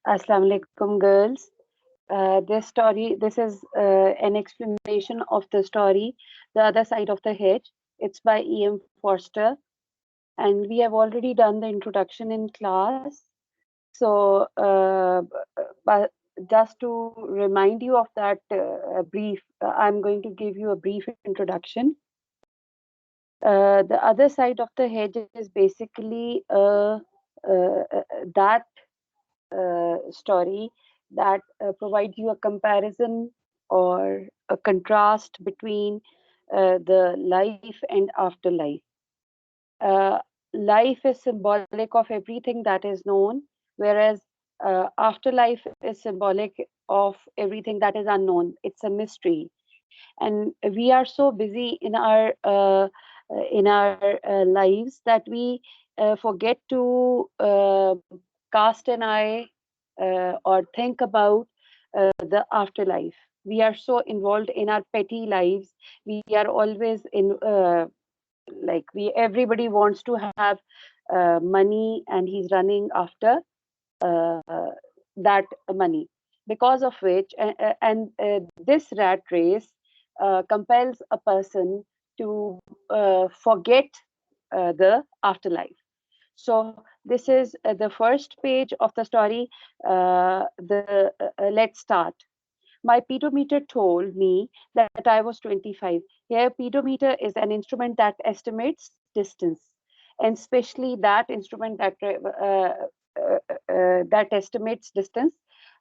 Assalamu alaikum, girls. This is an explanation of the story, The Other Side of the Hedge. It's by E.M. Forster, and we have already done the introduction in class. So, but just to remind you of that I'm going to give you a brief introduction. The other side of the hedge is basically that story that provides you a comparison or a contrast between the life and afterlife. Uh, Life is symbolic of everything that is known, whereas afterlife is symbolic of everything that is unknown. It's a mystery, and we are so busy in our lives that we forget to cast an eye or think about the afterlife. We are so involved in our petty lives. We are always in like we everybody wants to have money, and he's running after that money, because of which and this rat race compels a person to forget the afterlife. So this is the first page of the story. Let's start. My pedometer told me that I was 25. Here, pedometer is an instrument that estimates distance, and especially that instrument that estimates distance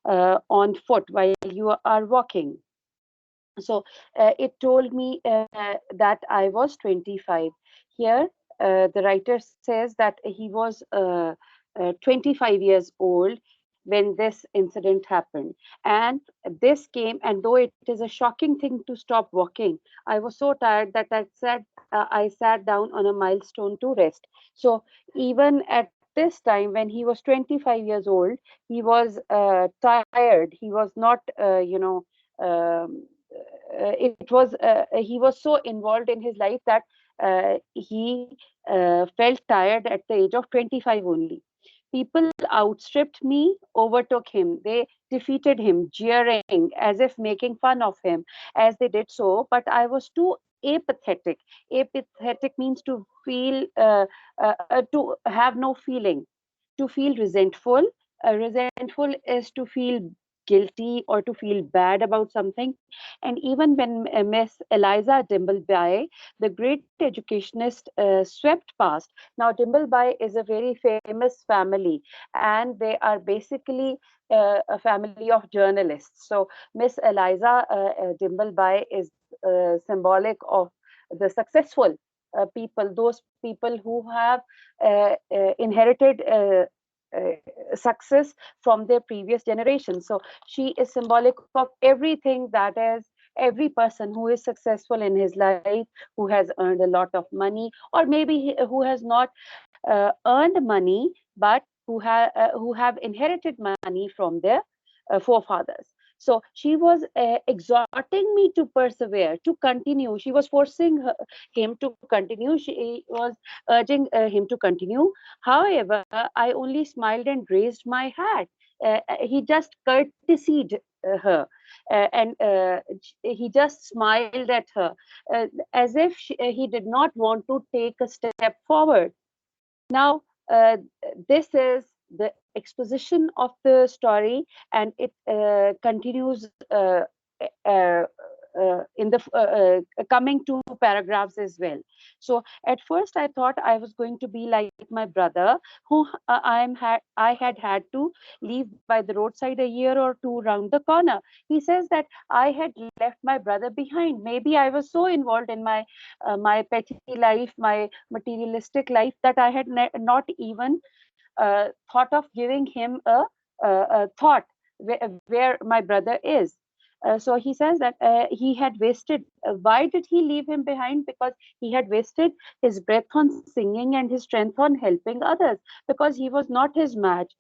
on foot while you are walking. So it told me that I was 25. Here, the writer says that he was 25 years old when this incident happened. And this came, and though it is a shocking thing to stop walking, I was so tired that I sat down on a milestone to rest. So even at this time, when he was 25 years old, he was tired. He was not, um, it was he was so involved in his life that he felt tired at the age of 25 only. People outstripped me, overtook him. They defeated him, jeering as if making fun of him as they did so. But I was too apathetic. Apathetic means to feel, to have no feeling, to feel resentful. Resentful is to feel guilty or to feel bad about something. And even when Miss Eliza Dimbleby, the great educationist, swept past. Now, Dimbleby is a very famous family, and they are basically a family of journalists. So, Miss Eliza Dimbleby is symbolic of the successful people, those people who have inherited success from their previous generation. So she is symbolic of everything that is every person who is successful in his life, who has earned a lot of money, or maybe who has not earned money, but who have inherited money from their forefathers. So she was exhorting me to persevere, to continue. She was forcing him to continue. She was urging him to continue. However, I only smiled and raised my hat. He just courtesied her, and he just smiled at her as if he did not want to take a step forward. Now, this is the exposition of the story, and it continues uh, in the coming two paragraphs as well. So, at first, I thought I was going to be like my brother, who I had to leave by the roadside a year or two round the corner. He says that I had left my brother behind. Maybe I was so involved in my petty life, my materialistic life, that I had not even thought of giving him a thought where my brother is. So he says that he had wasted. Why did he leave him behind? Because he had wasted his breath on singing and his strength on helping others. Because he was not his match.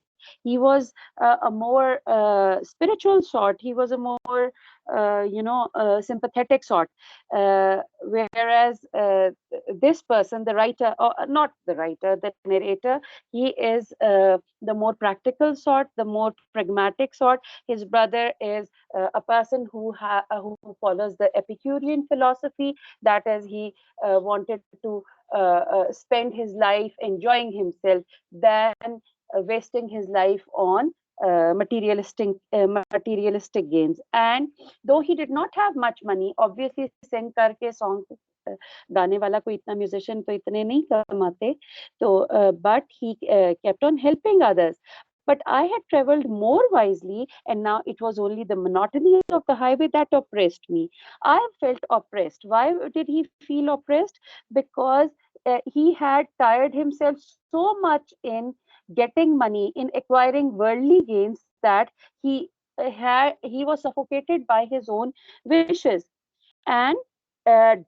He was a more spiritual sort. He was a more sympathetic sort, whereas this person, the writer, or not the writer, the narrator, he is the more practical sort, the more pragmatic sort. His brother is a person who follows the Epicurean philosophy, that is, he wanted to spend his life enjoying himself than wasting his life on materialistic gains. And though he did not have much money, obviously sing करके song गाने वाला कोई इतना musician तो इतने नहीं कमाते, तो but he kept on helping others. But I had traveled more wisely, and now it was only the monotony of the highway that oppressed me. I felt oppressed. Why did he feel oppressed? Because he had tired himself so much in getting money, in acquiring worldly gains, that he was suffocated by his own wishes. And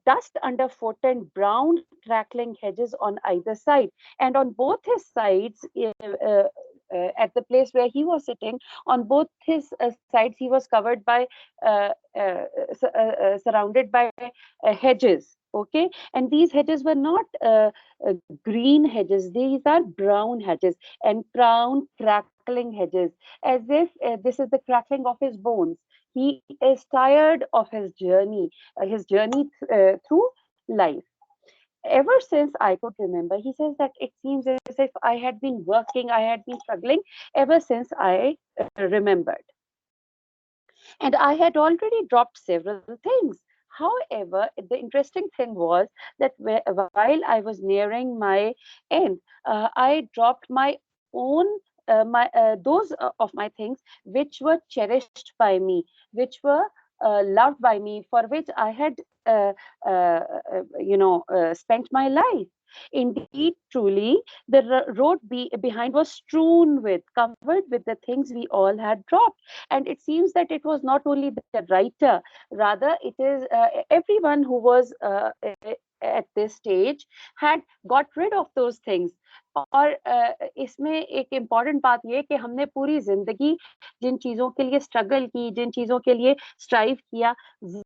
dust underfoot and brown crackling hedges on either side. And on both his sides, at the place where he was sitting, on both his sides, he was covered by, surrounded by hedges. Okay, and these hedges were not green hedges; these are brown hedges and brown crackling hedges, as if this is the crackling of his bones. He is tired of his journey through life. Ever since I could remember, he says that it seems as if I had been working, I had been struggling ever since I remembered. And I had already dropped several things. However, the interesting thing was that while I was nearing my end, I dropped my own those of my things which were cherished by me, which were loved by me, for which I had spent my life. Indeed, truly, the road behind was strewn with, covered with the things we all had dropped. And it seems that it was not only the writer, rather it is everyone who was at this stage had got rid of those things. और इसमें एक important बात ये कि हमने पूरी जिंदगी जिन चीजों के लिए स्ट्रगल की, जिन चीजों के लिए स्ट्राइव किया,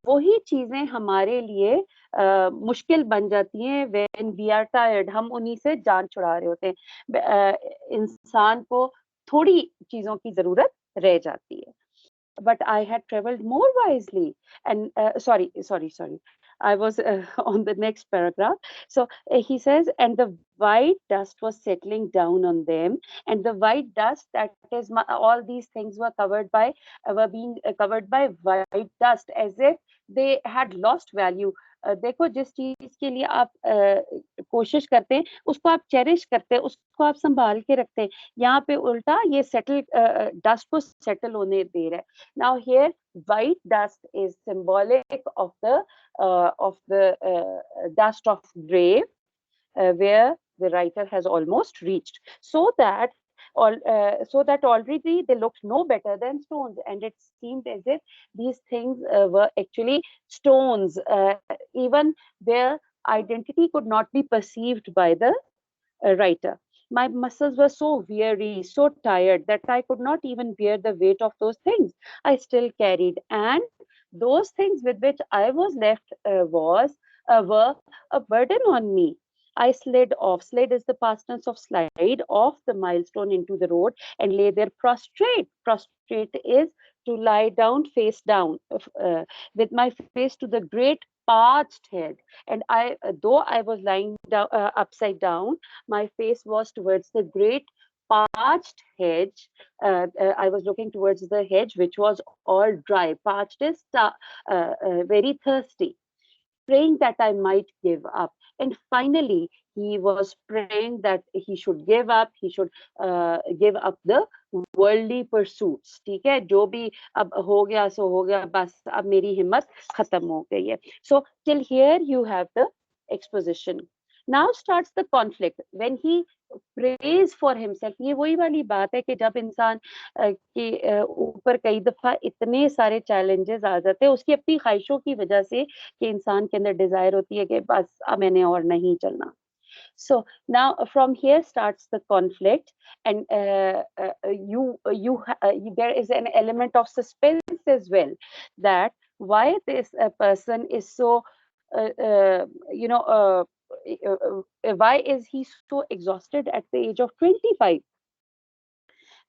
वही चीजें हमारे लिए मुश्किल बन जाती हैं व्हेन वी आर टायर्ड। हम उन्हीं से जान छुड़ा रहे होते हैं। इंसान को थोड़ी चीजों की जरूरत रह जाती है। But I had traveled more wisely. And sorry. I was on the next paragraph. So he says, and the white dust was settling down on them, and the white dust, that is, all these things were being covered by white dust, as if they had lost value. देखो, जिस चीज के लिए आप कोशिश करते हैं, उसको आप चेरिश करते हैं, उसको आप संभाल के रखते हैं। यहाँ पे उल्टा ये सेटल डस्ट को सेटल होने दे रहा है। Now here, white dust is symbolic of the dust of grave, where the writer has almost reached, so that already they looked no better than stones, and it seemed as if these things were actually stones. Even their identity could not be perceived by the writer. My muscles were so weary, so tired, that I could not even bear the weight of those things I still carried. And those things with which I was left were a burden on me. I slid off. Slid is the past tense of slide, off the milestone into the road, and lay there prostrate. Prostrate is to lie down, face down, with my face to the great parched head. And though I was lying down, upside down, my face was towards the great parched hedge. I was looking towards the hedge, which was all dry. Parched is very thirsty, praying that I might give up. And finally, he was praying that he should give up the worldly pursuits. ठीक है, जो भी अब हो गया सो हो गया, बस अब मेरी हिम्मत खत्म हो गई है. So till here you have the exposition. Now starts the conflict when he prays for himself. ये वही वाली बात है कि जब इंसान के ऊपर कई दफा इतने सारे चैलेंजेस आ जाते हैं उसकी अपनी ख्वाहिशों की वजह से, कि इंसान के अंदर डिजायर होती है कि बस अब मैंने और नहीं चलना. So now from here starts the conflict, and there is an element of suspense as well, that why this person is so you know why is he so exhausted at the age of 25,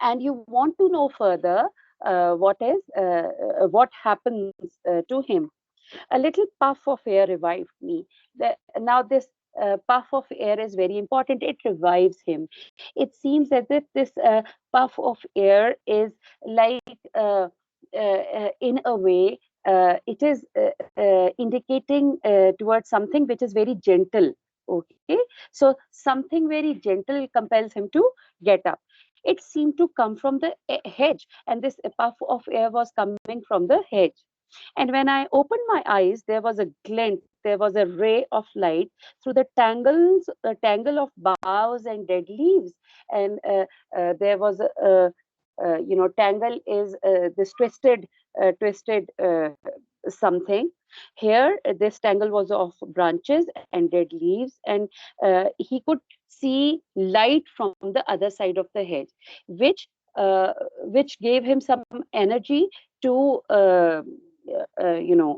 and you want to know further what happens to him. A little puff of air revived me. Now, this puff of air is very important. It revives him. It seems as if this puff of air is like, in a way, it is indicating towards something which is very gentle. Okay, so something very gentle compels him to get up. It seemed to come from the hedge, and this puff of air was coming from the hedge. And when I opened my eyes, there was a glint, there was a ray of light through the tangle of boughs and dead leaves. And there was tangle is this twisted something. Here, this tangle was of branches and dead leaves, and he could see light from the other side of the hedge, which which gave him some energy to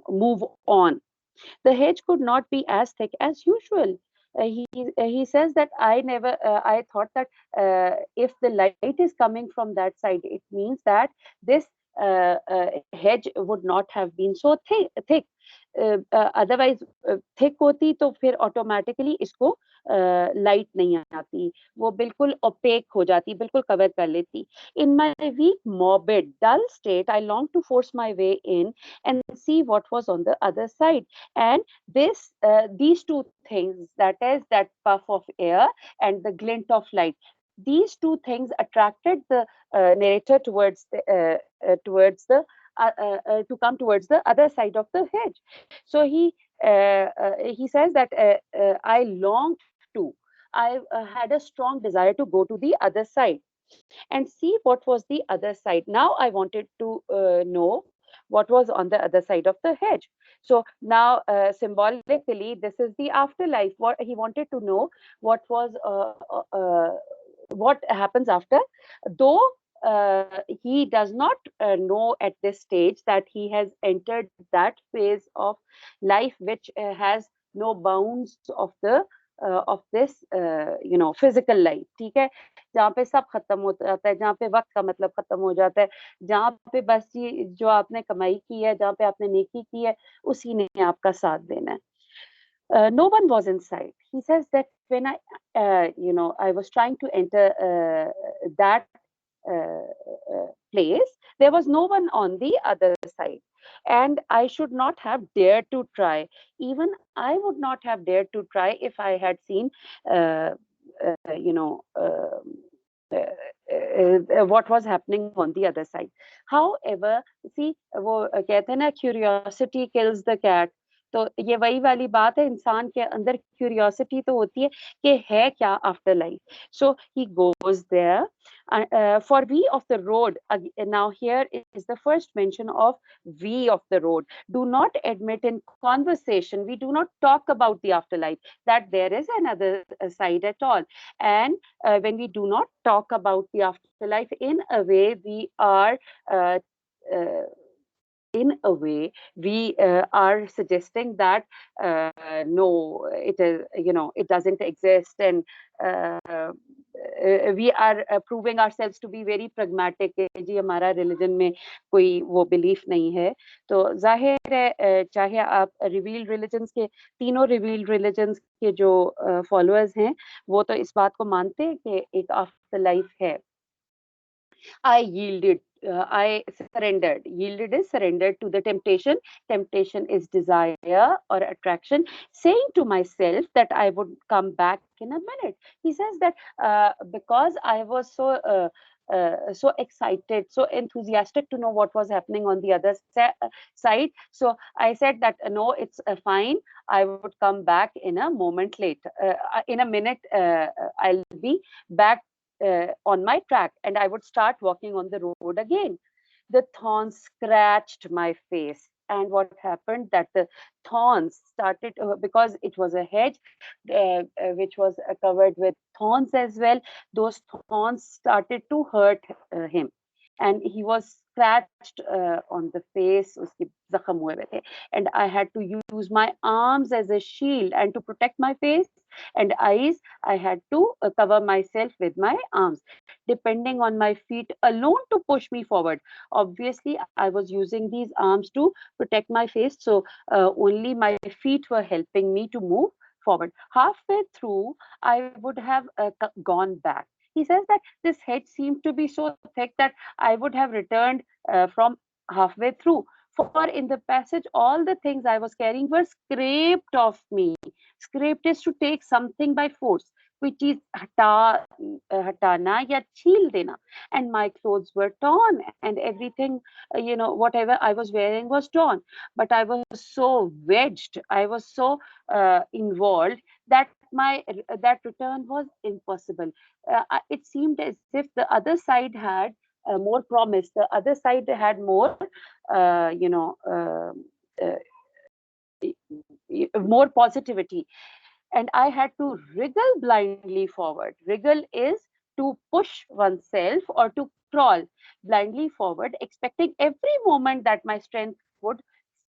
move on. The hedge could not be as thick as usual. He says that I thought that if the light is coming from that side, it means that this hedge would not have been so thick. Otherwise thick होती तो फिर automatically इसको light नहीं आती, वो बिल्कुल OPEC हो जाती, बिल्कुल कवर कर लेती. In my weak, morbid, dull state, I longed to force my way in and see what was on the other side. And these two things, that is that puff of air and the glint of light, these two things attracted the narrator towards the to come towards the other side of the hedge. So he says that I longed to, I had a strong desire to go to the other side and see what was the other side. Now I wanted to know what was on the other side of the hedge. So now, symbolically, this is the afterlife. What he wanted to know, what was what happens after, though he does not know at this stage that he has entered that phase of life which has no bounds of this physical life. ठीक है, जहाँ पे सब खत्म हो जाता है, जहाँ पे वक्त का मतलब खत्म हो जाता है, जहाँ पे बस ये जो आपने कमाई की है, जहाँ पे आपने नेकी की है, उसी ने आपका साथ देना है. No one was inside. He says that when I was trying to enter that place, there was no one on the other side. And I should not have dared to try. Even I would not have dared to try if I had seen, uh, uh, you know, uh, what was happening on the other side. However, see, वो कहते हैं ना, curiosity kills the cat. तो ये वही वाली बात है, इंसान के अंदर क्यूरियोसिटी तो होती है कि है क्या after life. So he goes there. For we of the road, now here is the first mention of we of the road, do not admit in conversation, we do not talk about the afterlife, that there is another side at all. And when we do not talk about the afterlife, in a way we are uh, uh, in a way we are suggesting that no, it is, it doesn't exist. And we are proving ourselves to be very pragmatic कि जी हमारा religion में कोई वो belief नहीं है. तो जाहिर है चाहे आप रिवील्ड रिलीजन्स के, तीनों रिवील्ड रिलीजन्स के जो फॉलोअर्स हैं, वो तो इस बात को मानते हैं कि एक आफ्टर लाइफ है. I yielded. I surrendered. Yielded is surrendered to the temptation. Temptation is desire or attraction. Saying to myself that I would come back in a minute. He says that because I was so excited, so enthusiastic to know what was happening on the other side. So I said that no, it's fine. I would come back in a moment later. In a minute, I'll be back on my track, and I would start walking on the road again. The thorns scratched my face and what happened that the thorns started, because it was a hedge which was covered with thorns as well. Those thorns started to hurt him, and he was scratched on the face, uske zakham hue हुए थे, and I had to use my arms as a shield, and to protect my face and eyes I had to cover myself with my arms, depending on my feet alone to push me forward. Obviously I was using these arms to protect my face, so only my feet were helping me to move forward. Halfway through, I would have gone back. He says that this hedge seemed to be so thick that I would have returned from halfway through. For in the passage, all the things I was carrying were scraped off me. Scraped is to take something by force, which is hatana ya chil dena. And my clothes were torn, and everything, whatever I was wearing was torn. But I was so wedged, I was so involved that that return was impossible. It seemed as if the other side had more promise. The other side had more, uh, you know, uh, uh, more positivity, and I had to wriggle blindly forward. Wriggle is to push oneself or to crawl blindly forward, expecting every moment that my strength would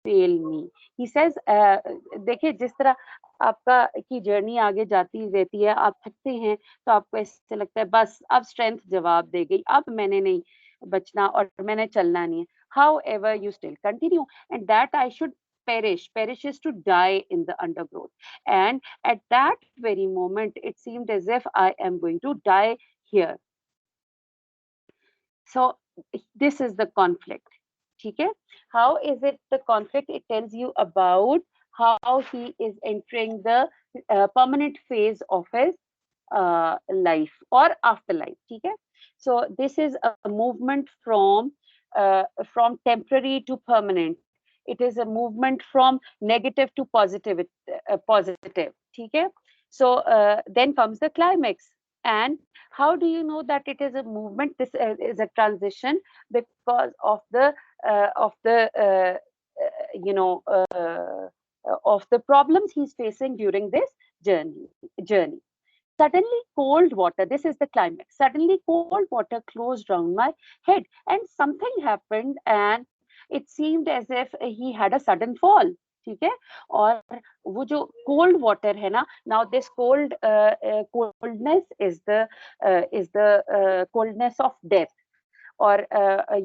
fail me. He says, देखिए जिस तरह आपका की journey आगे जाती रहती है, आप थकते हैं तो आपको ऐसे लगता है बस अब स्ट्रेंथ जवाब दे गई, अब मैंने नहीं बचना और मैंने चलना नहीं है. However, you still continue, and that I should perish. Perish is to die in the undergrowth. And at that very moment, it seemed as if I am going to die here. So this is the conflict. Okay? How is it the conflict? It tells you about how he is entering the permanent phase of his life or afterlife. Okay? So this is a movement from temporary to permanent. It is a movement from negative to positive. Okay? So then comes the climax. And how do you know that it is a movement? This is a transition because uh, you know of the problems he's facing during this journey. Suddenly, cold water, this is the climax. Suddenly, cold water closed around my head, and something happened, and it seemed as if he had a sudden fall. ठीक है. और वो जो cold water है ना, now this coldness is the coldness of death. और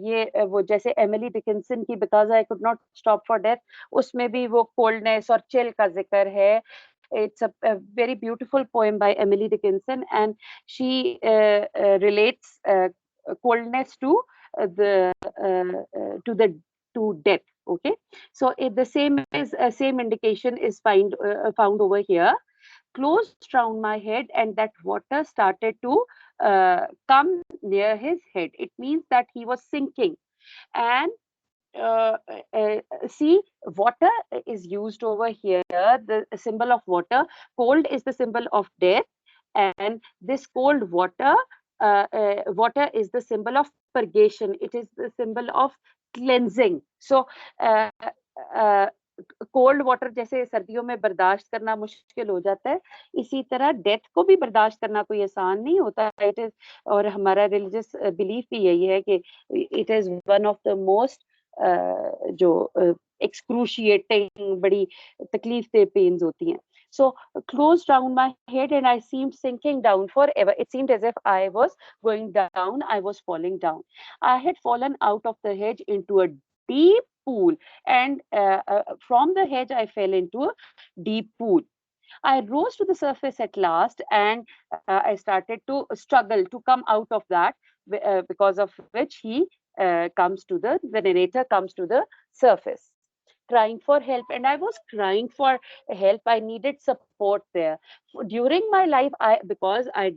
ये वो जैसे एमिली डिकिंसन की because I could not stop for death, उसमें भी वो कोल्डनेस और चिल का जिक्र है. It's a very beautiful poem by Emily Dickinson, and she relates coldness the to the to death. Okay, so the same indication is found over here. Closed round my head, and that water started to come near his head. It means that he was sinking. And uh, see, water is used over here, the symbol of water. Cold is the symbol of death, and this cold water is the symbol of purgation. It is the symbol of cleansing. So uh, uh, cold water जैसे सर्दियों में बर्दाश्त करना मुश्किल हो जाता है, इसी तरह डेथ को भी बर्दाश्त करना कोई आसान नहीं होता. इट इज, और हमारा रिलीजियस बिलीफ भी यही है कि it is one of the most जो एक्सक्रूशिएटिंग, बड़ी तकलीफ दे पेन्स होती हैं. So closed round my head, and I seemed sinking down forever. It seemed as if I was going down, I was falling down. I had fallen out of the hedge into a deep pool, and from the hedge I fell into a deep pool. I rose to the surface at last, and I started to struggle to come out of that, because of which the narrator comes to the surface, crying for help. And I was crying for help. I needed support there. During my life, because I,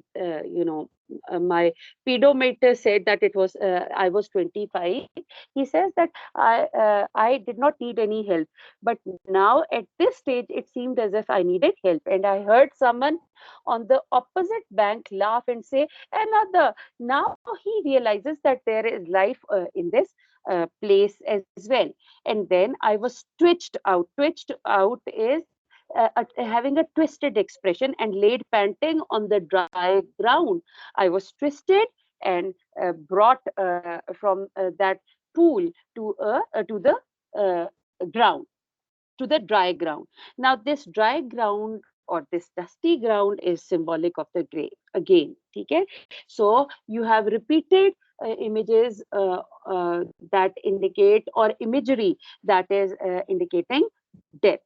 my pedometer said that I was 25. He says that I did not need any help. But now at this stage, it seemed as if I needed help. And I heard someone on the opposite bank laugh and say, another. Now he realizes that there is life in this. place as well. And then I was twitched out. Twitched out is having a twisted expression and laid panting on the dry ground. I was twisted and brought from that pool to the ground, to the dry ground. Now, this dry ground or this dusty ground is symbolic of the grave again. Okay, so you have repeated images that indicate, or imagery that is indicating death.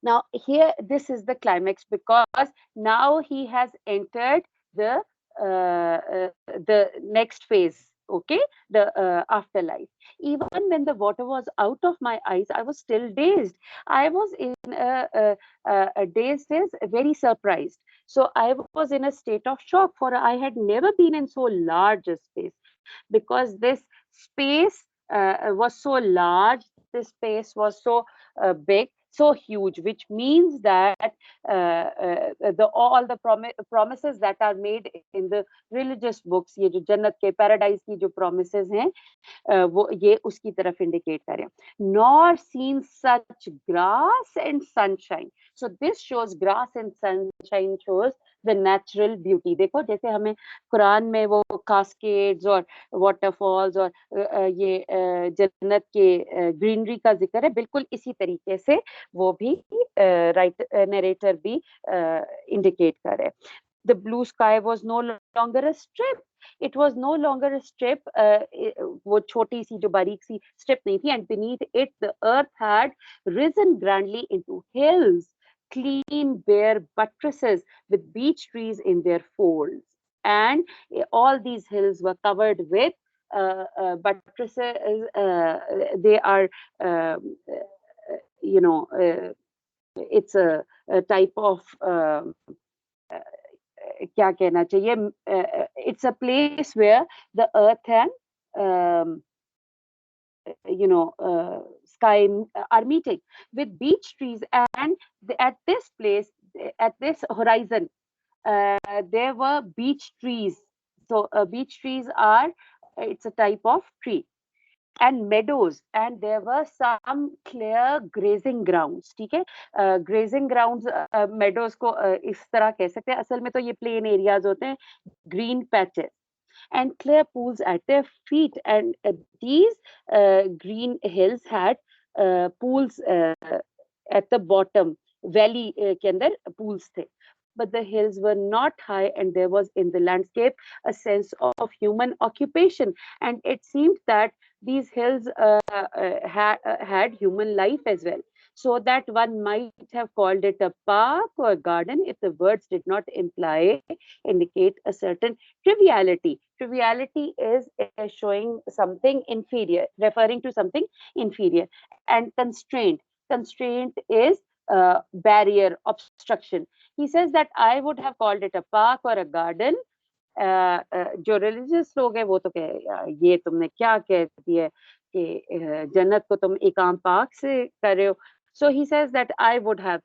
Now, here, this is the climax, because now he has entered the the next phase. Okay, the afterlife. Even when the water was out of my eyes, I was still dazed. I was in a dazed is very surprised. So I was in a state of shock, for I had never been in so large a space, because this space was so large, this space was so big, so huge, which means that the all the promises that are made in the religious books, ये जो जन्नत के paradise की जो promises हैं, वो ये उसकी तरफ indicate कर रहे हैं. Nor seen such grass and sunshine. So this shows grass and sunshine shows the natural beauty. देखो जैसे हमें कुरान में वो cascades और waterfalls और ये जन्नत के ग्रीनरी का जिक्र है, बिल्कुल इसी तरीके से वो भी राइट नरेटर भी इंडिकेट कर रहे हैं. The blue sky was no longer a strip. It was no longer a strip. वो छोटी सी जो बारीक सी strip नहीं थी. And beneath it, the earth had risen grandly into hills, clean, bare buttresses with beech trees in their folds. And all these hills were covered with buttresses. They are, you know, it's a type of क्या कहना चाहिए, it's a place where the earth and um, sky are meeting with beech trees. And at this place, at this horizon, there were beech trees. So beech trees are, it's a type of tree, and meadows, and there were some clear grazing grounds. ठीक है, grazing grounds, meadows को इस तरह कह सकते हैं. असल में तो ये plain areas होते हैं, green patches and clear pools at their feet. And these green hills had pools at the bottom. Valley के अंदर pools थे. But the hills were not high, and there was in the landscape a sense of human occupation. And it seemed that these hills had human life as well. So that one might have called it a park or a garden if the words did not indicate a certain triviality. Triviality is showing something inferior, referring to something inferior. And constraint. Constraint is barrier, obstruction. He says that I would have called it a park or a garden. जो religious लोग हैं वो तो कहे, ये तुमने क्या कह दिया कि जन्नत को तुम एक आम पार्क से कर रहे हो. So he says that I would have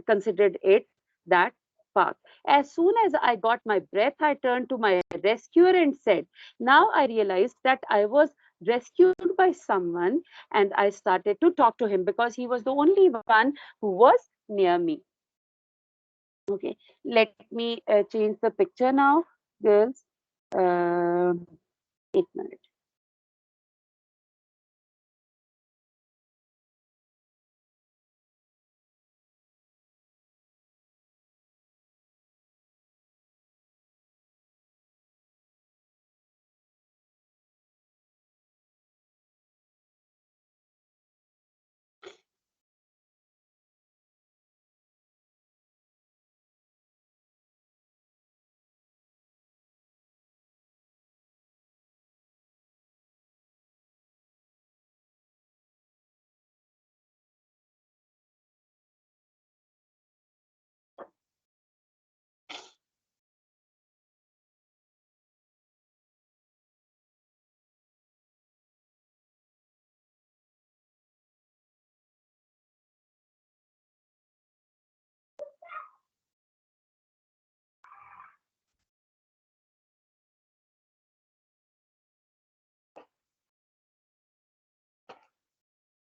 considered it that park. As soon as I got my breath, I turned to my rescuer and said, now I realized that I was rescued by someone, and I started to talk to him because he was the only one who was near me. Okay, let me change the picture now, girls. 8 minutes.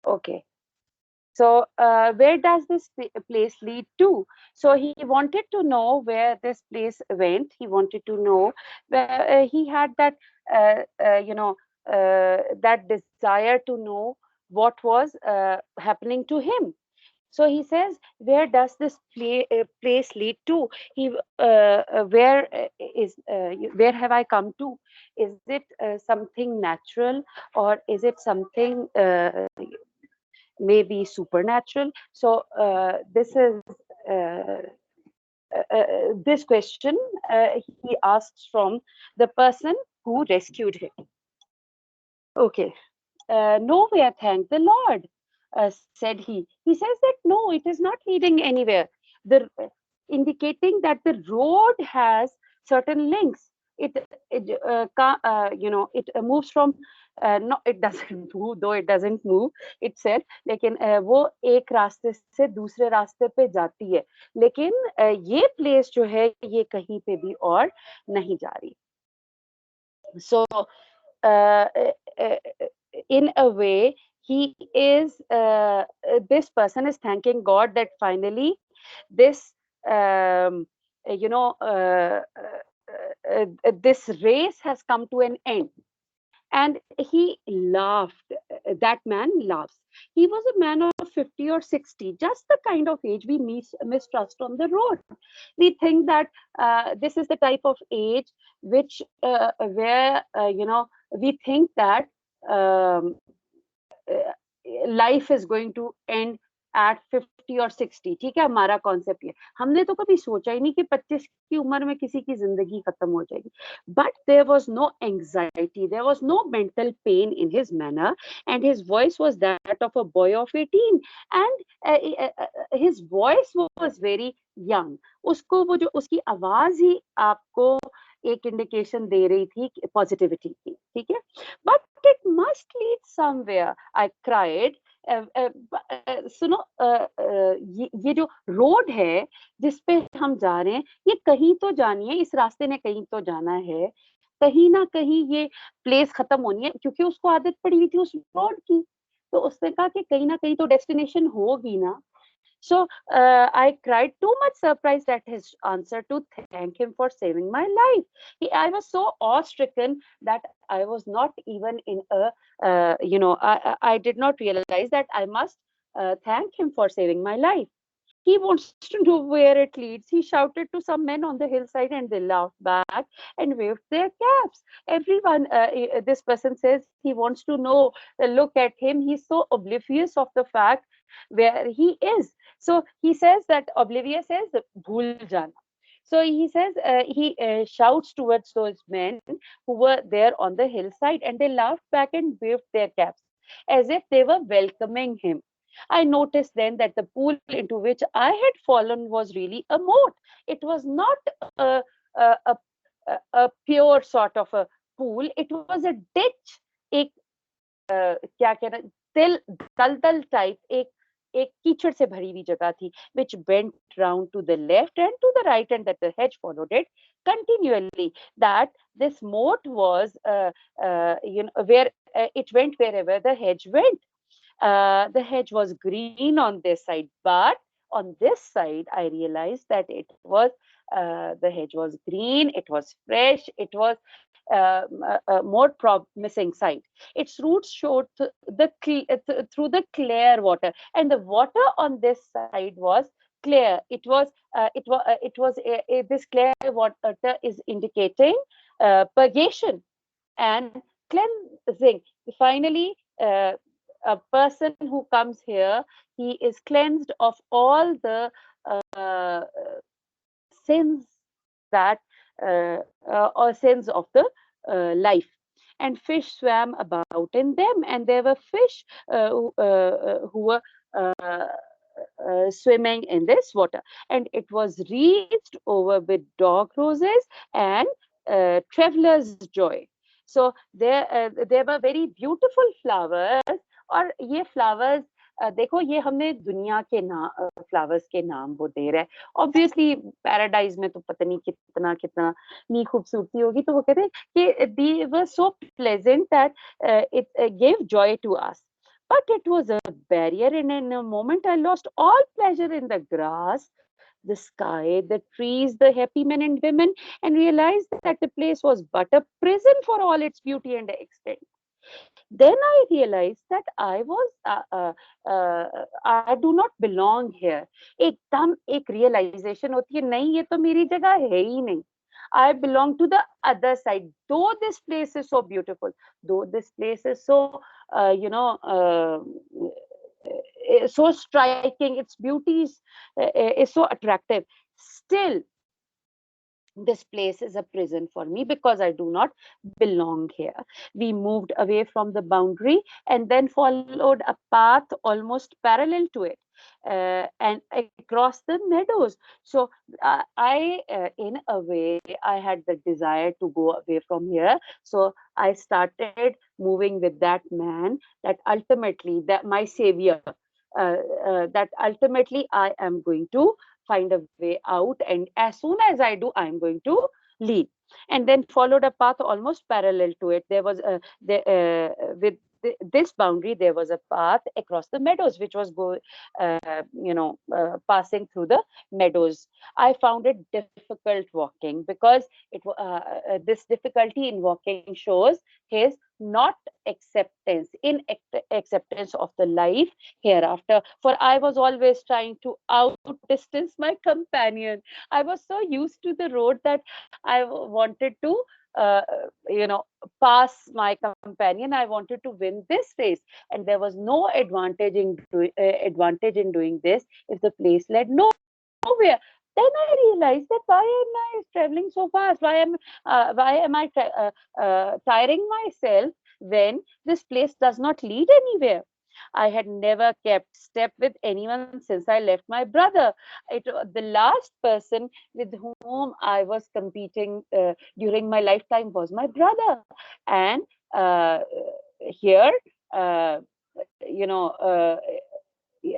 Okay. So, where does this place lead to? So, he wanted to know where this place went. He wanted to know where he had that, that desire to know what was happening to him. So he says, where does this place lead to? Where where have I come to? Is it something natural, or is it something maybe supernatural? So this question he asks from the person who rescued him. Okay. Nowhere, thank the Lord, said he. He says that no, it is not leading anywhere. The indicating that the road has certain links. It moves from no, it doesn't move, though it doesn't move. It said, लेकिन वो एक रास्ते से दूसरे रास्ते पे जाती है. लेकिन ये प्लेस जो है ये कहीं पे भी और नहीं जा रही. So uh, uh, in a way he is this person is thanking god that finally this um, you know this race has come to an end. And he laughed. That man laughs. He was a man of 50 or 60, just the kind of age we mistrust on the road. We think that this is the type of age which where we think that um, uh, life is going to end at 50 or 60. ठीक है, हमारा concept ये. हमने तो कभी सोचा ही नहीं कि 25 की उम्र में किसी की जिंदगी खत्म हो जाएगी. But there was no anxiety, there was no mental pain in his manner, and his voice was that of a boy of 18. And his voice was very young. उसको वो जो उसकी आवाज ही आपको एक इंडिकेशन दे रही थी पॉजिटिविटी की. ठीक है. But it must lead somewhere, I cried. सुनो, ये जो रोड है जिस पे हम जा रहे हैं, ये कहीं तो जानी है, इस रास्ते ने कहीं तो जाना है. कहीं ना कहीं ये प्लेस खत्म होनी है, क्योंकि उसको आदत पड़ी हुई थी उस रोड की. तो उसने कहा कि कहीं ना कहीं तो डेस्टिनेशन होगी ना. So I cried, too much surprised at his answer to thank him for saving my life. I was so awestricken that I was not even in a, I did not realize that I must thank him for saving my life. He wants to know where it leads. He shouted to some men on the hillside and they laughed back and waved their caps. Everyone, this person says he wants to know, look at him. He's so oblivious of the fact where he is. So he says that oblivious is bhul jana. So he says he shouts towards those men who were there on the hillside and they laughed back and waved their caps as if they were welcoming him. I noticed then that the pool into which I had fallen was really a moat. It was not a, a, a, a pure sort of a pool. It was a ditch. एक क्या कहना, दिल दलदल type, एक एक कीचड़ से भरी हुई जगह थी, which bent round to the left and to the right, and that the hedge followed it continually. That this moat was, where it went wherever the hedge went. The hedge was green on this side, but on this side, I realized that it was the hedge was green, it was fresh, it was a more promising side. Its roots showed through the clear water, and the water on this side was clear. This clear water is indicating purgation and cleansing. Finally, a person who comes here, he is cleansed of all the uh, sins that or sins of the life. And fish swam about in them, and there were fish who were swimming in this water, and it was wreathed over with dog roses and traveler's joy. So there were very beautiful flowers. और ये flowers, देखो ये हमने दुनिया के flowers के नाम वो दे रहे हैं. ऑब्वियसली पैराडाइज में तो पता नहीं कितना कितना नी खूबसूरती होगी, तो वो कहते हैं कि they were so pleasant that it give joy to us. But it was a barrier, and in a moment I lost all pleasure in the grass, the sky, the trees, the happy men and women, and realized that the place was but a prison for all its beauty and extent. Then I realized that I do not belong here. एकदम एक realization होती है, नहीं ये तो मेरी जगह है ही नहीं. I belong to the other side. Though this place is so beautiful, though this place is so, so striking, its beauty is so attractive. Still, this place is a prison for me because I do not belong here. We moved away from the boundary and then followed a path almost parallel to it, and across the meadows. So, in a way, I had the desire to go away from here. So I started moving with that man, that ultimately, that my savior, that ultimately I am going to find a way out, and as soon as I do, I'm going to leave. And then followed a path almost parallel to it. There was with this boundary, there was a path across the meadows, which was passing through the meadows. I found it difficult walking because this difficulty in walking shows his not acceptance, in acceptance of the life hereafter. For I was always trying to outdistance my companion. I was so used to the road that wanted to, uh, pass my companion. I wanted to win this race, and there was no advantage in doing this if the place led nowhere. Then I realized that why am I traveling so fast? Why am I tiring myself when this place does not lead anywhere? I had never kept step with anyone since I left my brother. The last person with whom I was competing during my lifetime was my brother. And here, uh, you know, uh,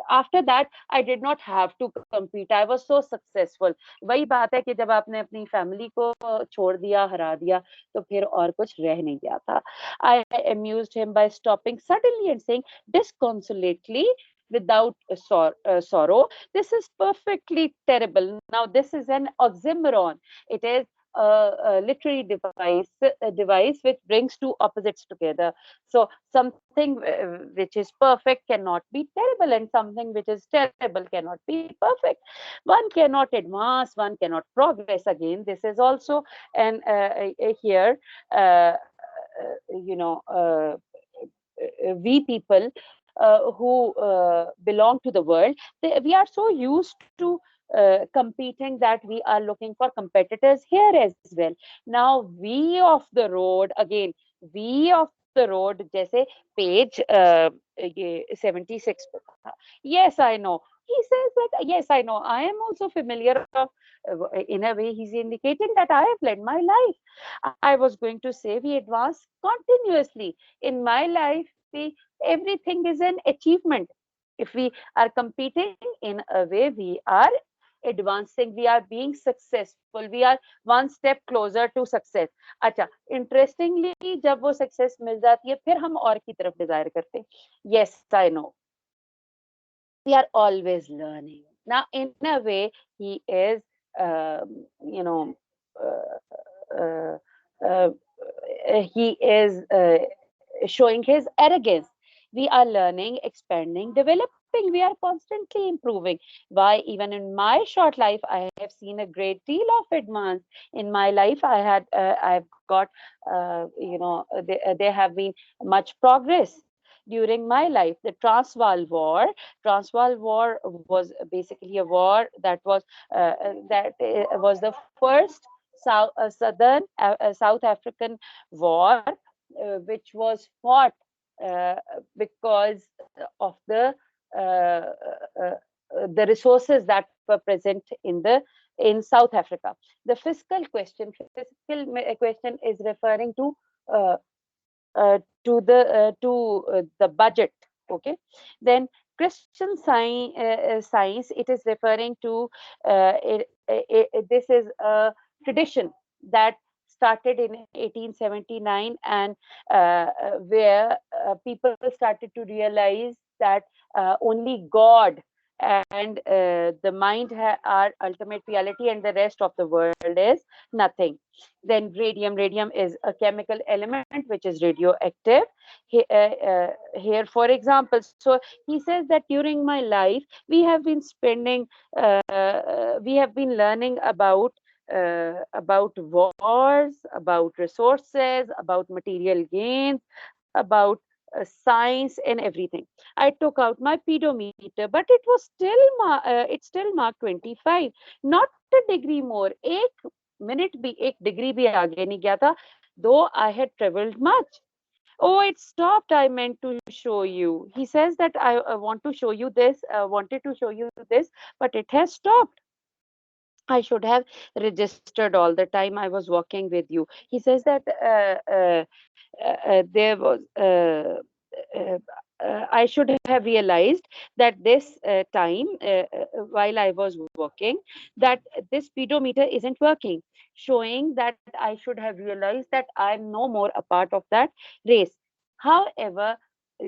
after that, I did not have to compete. I was so successful. वही बात है कि जब आपने अपनी family को छोड़ दिया, हरा दिया, तो फिर और कुछ रह नहीं गया था. I amused him by stopping suddenly and saying disconsolately, without sorrow, this is perfectly terrible. Now, this is an oxymoron. It is a literary device which brings two opposites together. So something which is perfect cannot be terrible, and something which is terrible cannot be perfect. One cannot advance, one cannot progress. Again, this is also an here, you know. We people who belong to the world, we are so used to competing that we are looking for competitors here as well. Now, we of the road, again, we of the road, जैसे page ये 76 पे था. Yes, I know. He says that, yes, I know. I am also familiar of, in a way, he's indicating that I have led my life. I was going to say we advance continuously. In my life, everything is an achievement. If we are competing, in a way, we are advancing, we are being successful, we are one step closer to success. अच्छा, interestingly, जब वो success मिल जाती है, फिर हम और की तरफ desire करते हैं. Yes, I know. We are always learning. Now, in a way, he is, you know, uh, uh, uh, he is showing his arrogance. We are learning, expanding, developing. We are constantly improving. Why, even in my short life, I have seen a great deal of advance. In my life, I've got, there have been much progress during my life. The Transvaal War was basically a war that was the first South African war, which was fought uh, because of the resources that were present in South Africa. The fiscal question is referring to uh, the budget. Okay, then Christian science, it is referring to this is a tradition that started in 1879, and where people started to realize that only God and the mind are ultimate reality, and the rest of the world is nothing. Then radium is a chemical element which is radioactive. Here, for example, so he says that during my life we have been spending, we have been learning about wars, about resources, about material gains, about science and everything. I took out my pedometer, but it was still it still marked 25, not a degree more. एक minute भी, एक degree भी आगे नहीं गया था, though I had traveled much. Oh, it stopped. I meant to show you. He says that I want to show you this, wanted to show you this, but it has stopped. I should have registered all the time I was walking with you. He says that there was. Uh, I should have realized that this time, while I was working, that this speedometer isn't working, showing that I should have realized that I'm no more a part of that race. However,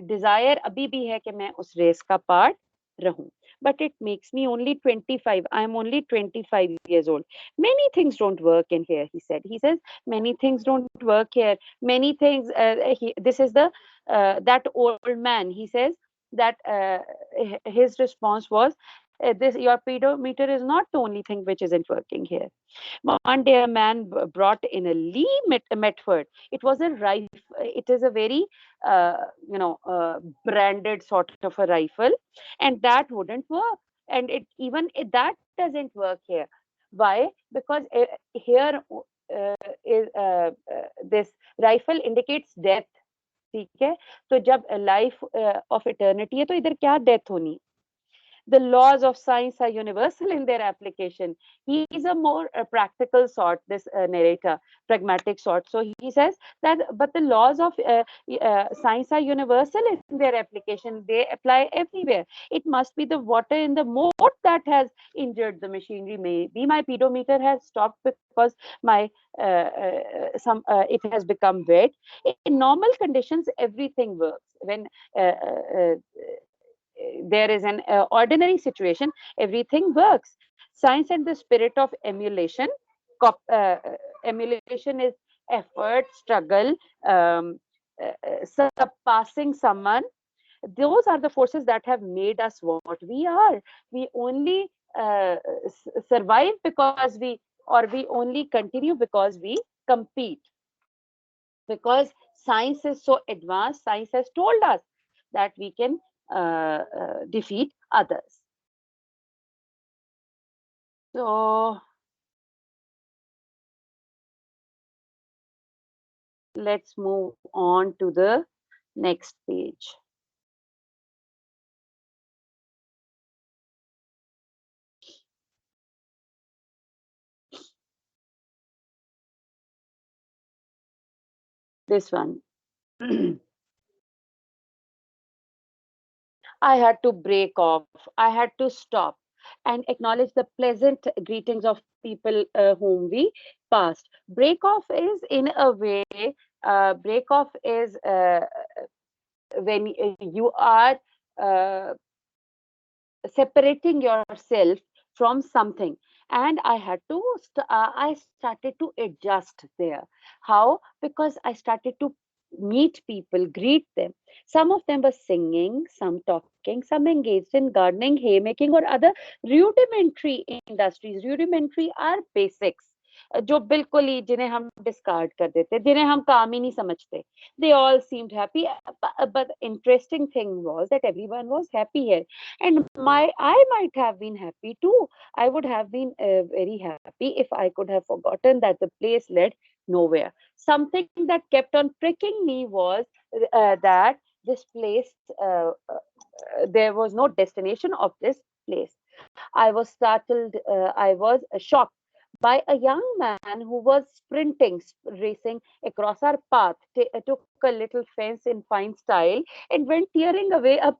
desire अभी भी है कि मैं उस race का part रहूं. But it makes me only 25. I'm only 25 years old. Many things don't work in here, he said. He says, many things don't work here. Many things, this is the, that old man, he says that his response was, this your pedometer is not the only thing which isn't working here. One day a man brought in a Lee Metford. It was a rifle. It is a very, uh, branded sort of a rifle, and that wouldn't work. And that doesn't work here. Why? Because here is this rifle indicates death. ठीक है, तो जब life of eternity है तो इधर क्या death होनी. The laws of science are universal in their application. He is a more practical sort, this narrator, pragmatic sort. So he says that, but the laws of science are universal in their application. They apply everywhere. It must be the water in the moat that has injured the machinery. Maybe my pedometer has stopped because my it has become wet. In normal conditions, everything works. When there is an ordinary situation, everything works. Science and the spirit of emulation. Emulation is effort, struggle, surpassing someone. Those are the forces that have made us what we are. We only survive because we only continue because we compete. Because science is so advanced, science has told us that we can defeat others. So let's move on to the next page. This one. I had to break off. I had to stop and acknowledge the pleasant greetings of people whom we passed. Break off is, in a way, break off is when you are uh, separating yourself from something. And I had to I started to adjust there. How? Because I started to meet people, greet them. Some of them were singing, some talking, some engaged in gardening, haymaking, or other rudimentary industries. Rudimentary are basics, जो बिल्कुल ही जिन्हें हम discard कर देते, जिन्हें हम काम ही नहीं समझते. They all seemed happy, but interesting thing was that everyone was happy here, and I might have been happy too. I would have been very happy if I could have forgotten that the place led nowhere. Something that kept on pricking me was that this place, there was no destination of this place. I was startled, I was shocked by a young man who was sprinting, racing across our path, took a little fence in fine style, and went tearing away up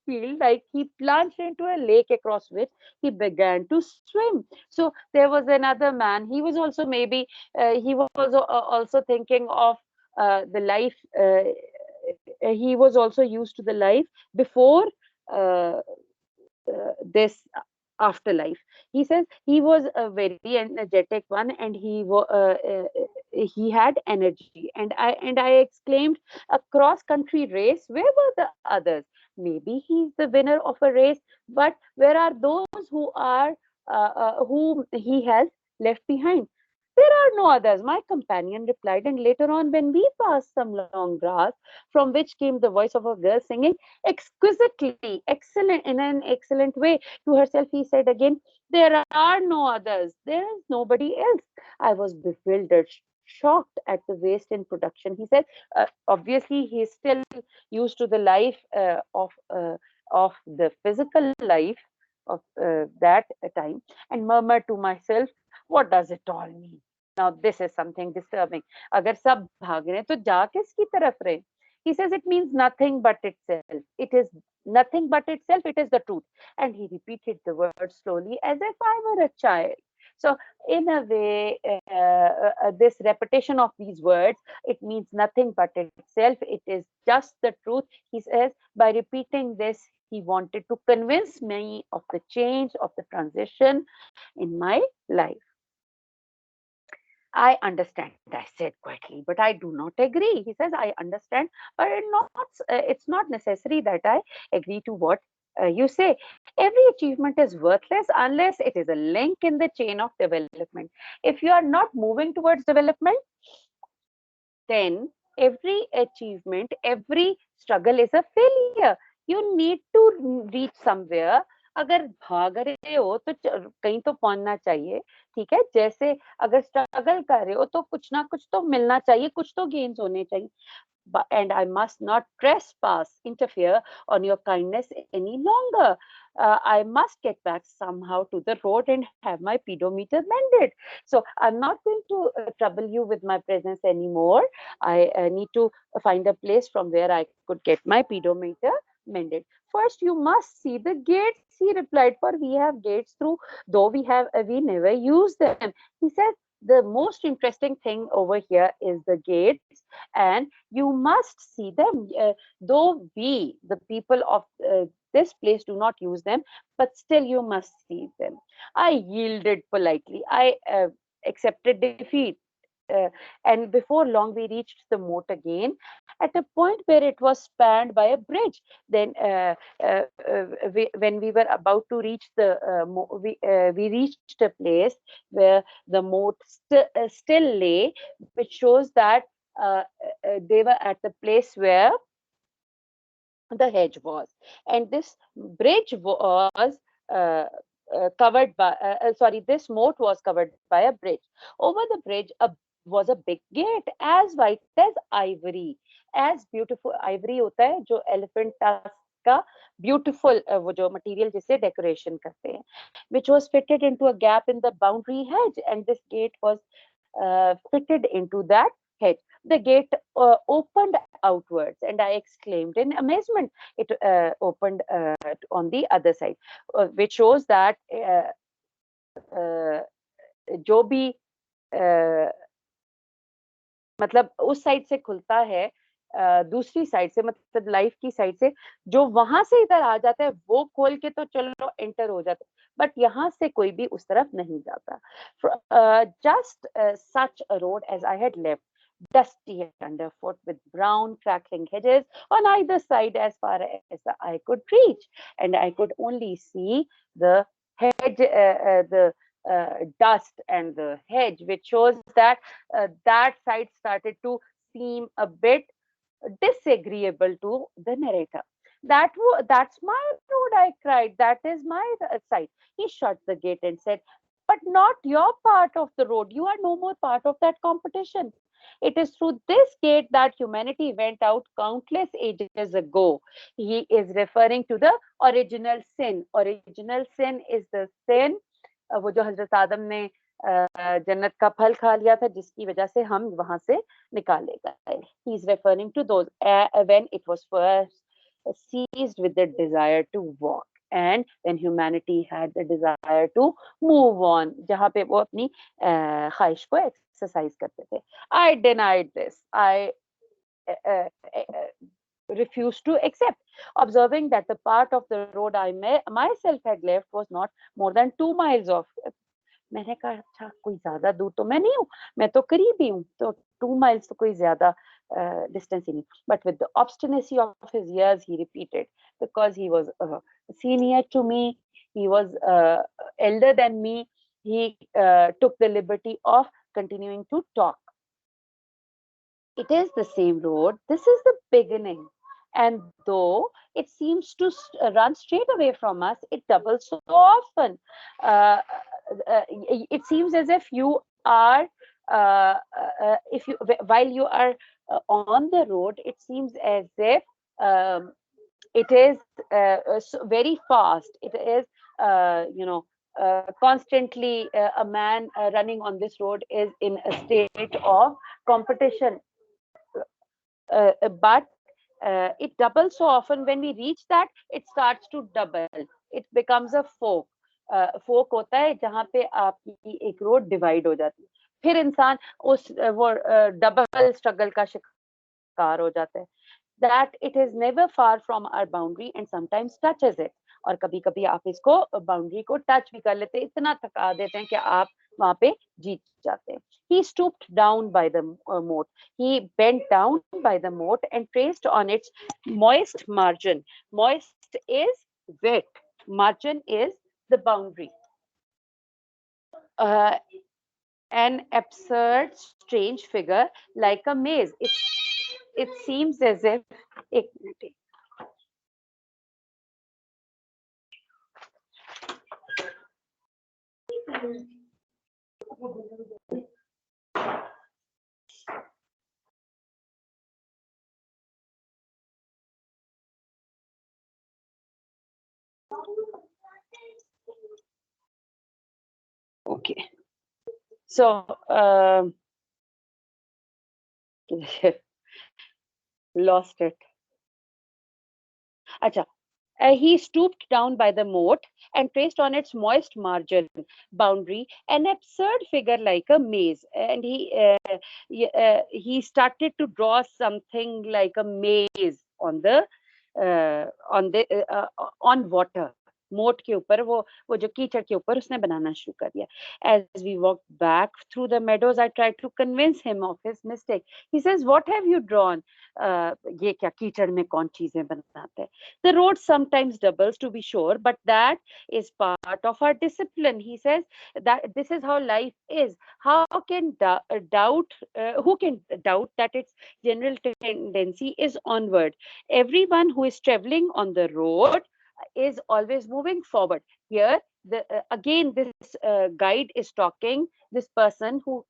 feel like he plunged into a lake across which he began to swim. So there was another man. He was also maybe he was also thinking of the life. He was also used to the life before uh, this afterlife. He says he was a very energetic one, and he had energy. And I exclaimed, a cross country race? Where were the others? Maybe he's the winner of a race, but where are those whom he has left behind? There are no others, my companion replied. And later on, when we passed some long grass from which came the voice of a girl singing exquisitely, excellent, in an excellent way to herself, he said again, there are no others. There is nobody else. I was bewildered, shocked at the waste in production. He said, obviously, he is still used to the life of the physical life of that time, and murmured to myself, what does it all mean? Now, this is something disturbing. अगर सब भाग रहे हैं तो जा किसकी तरफ रहे? He says it means nothing but itself. It is nothing but itself. It is the truth. And he repeated the word slowly as if I were a child. So, in a way, this repetition of these words, it means nothing but itself. It is just the truth. He says, by repeating this, he wanted to convince me of the change, of the transition in my life. I understand, I said quietly, but I do not agree. He says, I understand, but it's not necessary that I agree to what you say. Every achievement is worthless unless it is a link in the chain of development. If you are not moving towards development, then every achievement, every struggle is a failure. You need to reach somewhere. अगर भाग रहे हो तो कहीं तो पहुंचना चाहिए, ठीक है? जैसे अगर स्ट्रगल कर रहे हो तो कुछ ना कुछ तो मिलना चाहिए, कुछ तो गेन्स होने चाहिए. And I must not trespass, interfere on your kindness any longer. I must get back somehow to the road and have my pedometer mended. So I'm not going to trouble you with my presence anymore. I need to find a place from where I could get my pedometer mended. First, you must see the gates, he replied, for we have gates through, though we never use them. He said, the most interesting thing over here is the gates, and you must see them. Though we, the people of this place, do not use them, but still you must see them. I yielded politely. I accepted defeat. Uh, and before long, we reached the moat again at a point where it was spanned by a bridge. Then, when we were about to reach we reached a place where the moat still lay, which shows that they were at the place where the hedge was, and this bridge was covered by sorry, this moat was covered by a bridge. Over the bridge was a big gate as white as ivory, as beautiful. Ivory होता है जो elephant tusk का beautiful वो जो material जिससे decoration करते हैं, which was fitted into a gap in the boundary hedge, and this gate was fitted into that hedge. The gate opened outwards, and I exclaimed in amazement. It opened on the other side, which shows that जो भी मतलब उस side से खुलता है, दूसरी side से, मतलब लाइफ की साइड से, जो वहां से इधर आ जाता है वो खोल के तो चलो एंटर हो जाता है, बट यहाँ से कोई भी उस तरफ नहीं जाता. Just such a road as I had left, dusty underfoot with brown crackling hedges on either side as far as the eye could reach, and I could only see the hedge, dust and the hedge, which shows that that side started to seem a bit disagreeable to the narrator. That's my road, I cried. That is my side. He shut the gate and said, but not your part of the road. You are no more part of that competition. It is through this gate that humanity went out countless ages ago. He is referring to the original sin. Original sin is the sin वो जो हजरत आदम ने जन्नत का फल खा लिया था, जिसकी वजह से हम वहां से निकाले गए. He is referring to those when it was first seized with the desire to walk. And then humanity had the desire to move on, जहाँ पे वो अपनी ख्वाहिश को exercise करते थे. I denied this. I uh, uh, refused to accept, observing that the part of the road myself had left was not more than 2 miles off. मैंने कहा अच्छा कोई ज्यादा दूर तो मैं नहीं हूँ, मैं तो करीब ही हूँ, तो 2 miles तो कोई ज्यादा distance ही नहीं. But with the obstinacy of his years, he repeated, because he was senior to me, he was elder than me, he took the liberty of continuing to talk. It is the same road. This is the beginning. And though it seems to run straight away from us, it doubles so often. It seems as if you are, if you while you are on the road, it seems as if um, it is very fast. It is, constantly a man running on this road is in a state of competition, but it doubles so often. When we reach that, it starts to double. It becomes a fork. फोक होता है जहाँ पे आपकी एक road divide हो जाती है, फिर इंसान उस वो डबल स्ट्रगल का शिकार हो जाता है. That it is never far from our boundary and sometimes touches it. और कभी कभी आप इसको बाउंड्री को टच भी कर लेते हैं, इतना थका देते हैं कि आप वहां पे जीत जाते हैं. He stooped down by the moat. He bent down by the moat and traced on its moist margin. Moist is wet. Margin is the boundary. Uh, an absurd, strange figure like a maze. It seems as if. एक minute. Okay. So, lost it. Acha. He stooped down by the moat and traced on its moist margin boundary an absurd figure like a maze. And he started to draw something like a maze on water. मोट के ऊपर वो जो कीचड़ के ऊपर उसने बनाना शुरू कर दिया. As we walked back through the meadows, I tried to convince him of his mistake. He says, "What have you drawn?" ये क्या कीचड़ में कौन चीजें बनाते हैं? The road sometimes doubles, to be sure, but that is part of our discipline. He says that this is how life is. How can doubt? Who can doubt that its general tendency is onward? Everyone who is traveling on the road is always moving forward. Here, again, this guide is talking. This person who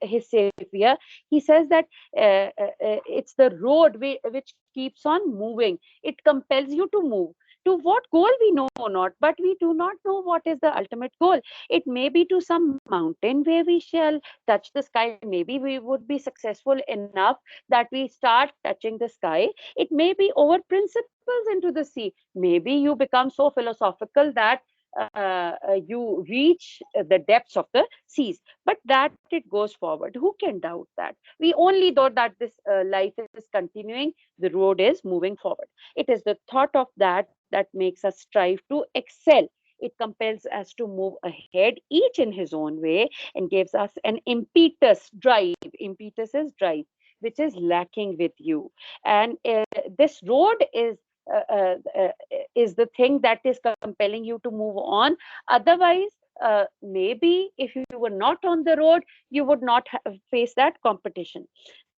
his savior, he says that it's the road which keeps on moving. It compels you to move. To what goal we know not, but we do not know what is the ultimate goal. It may be to some mountain where we shall touch the sky. Maybe we would be successful enough that we start touching the sky. It may be over principles into the sea. Maybe you become so philosophical that you reach the depths of the seas, but that it goes forward. Who can doubt that? We only thought that this life is continuing, the road is moving forward. It is the thought of that makes us strive to excel. It compels us to move ahead, each in his own way, and gives us an impetus drive. Impetus is drive, which is lacking with you. And this road uh, uh, uh, is the thing that is compelling you to move on. Otherwise, maybe if you were not on the road, you would not have faced that competition.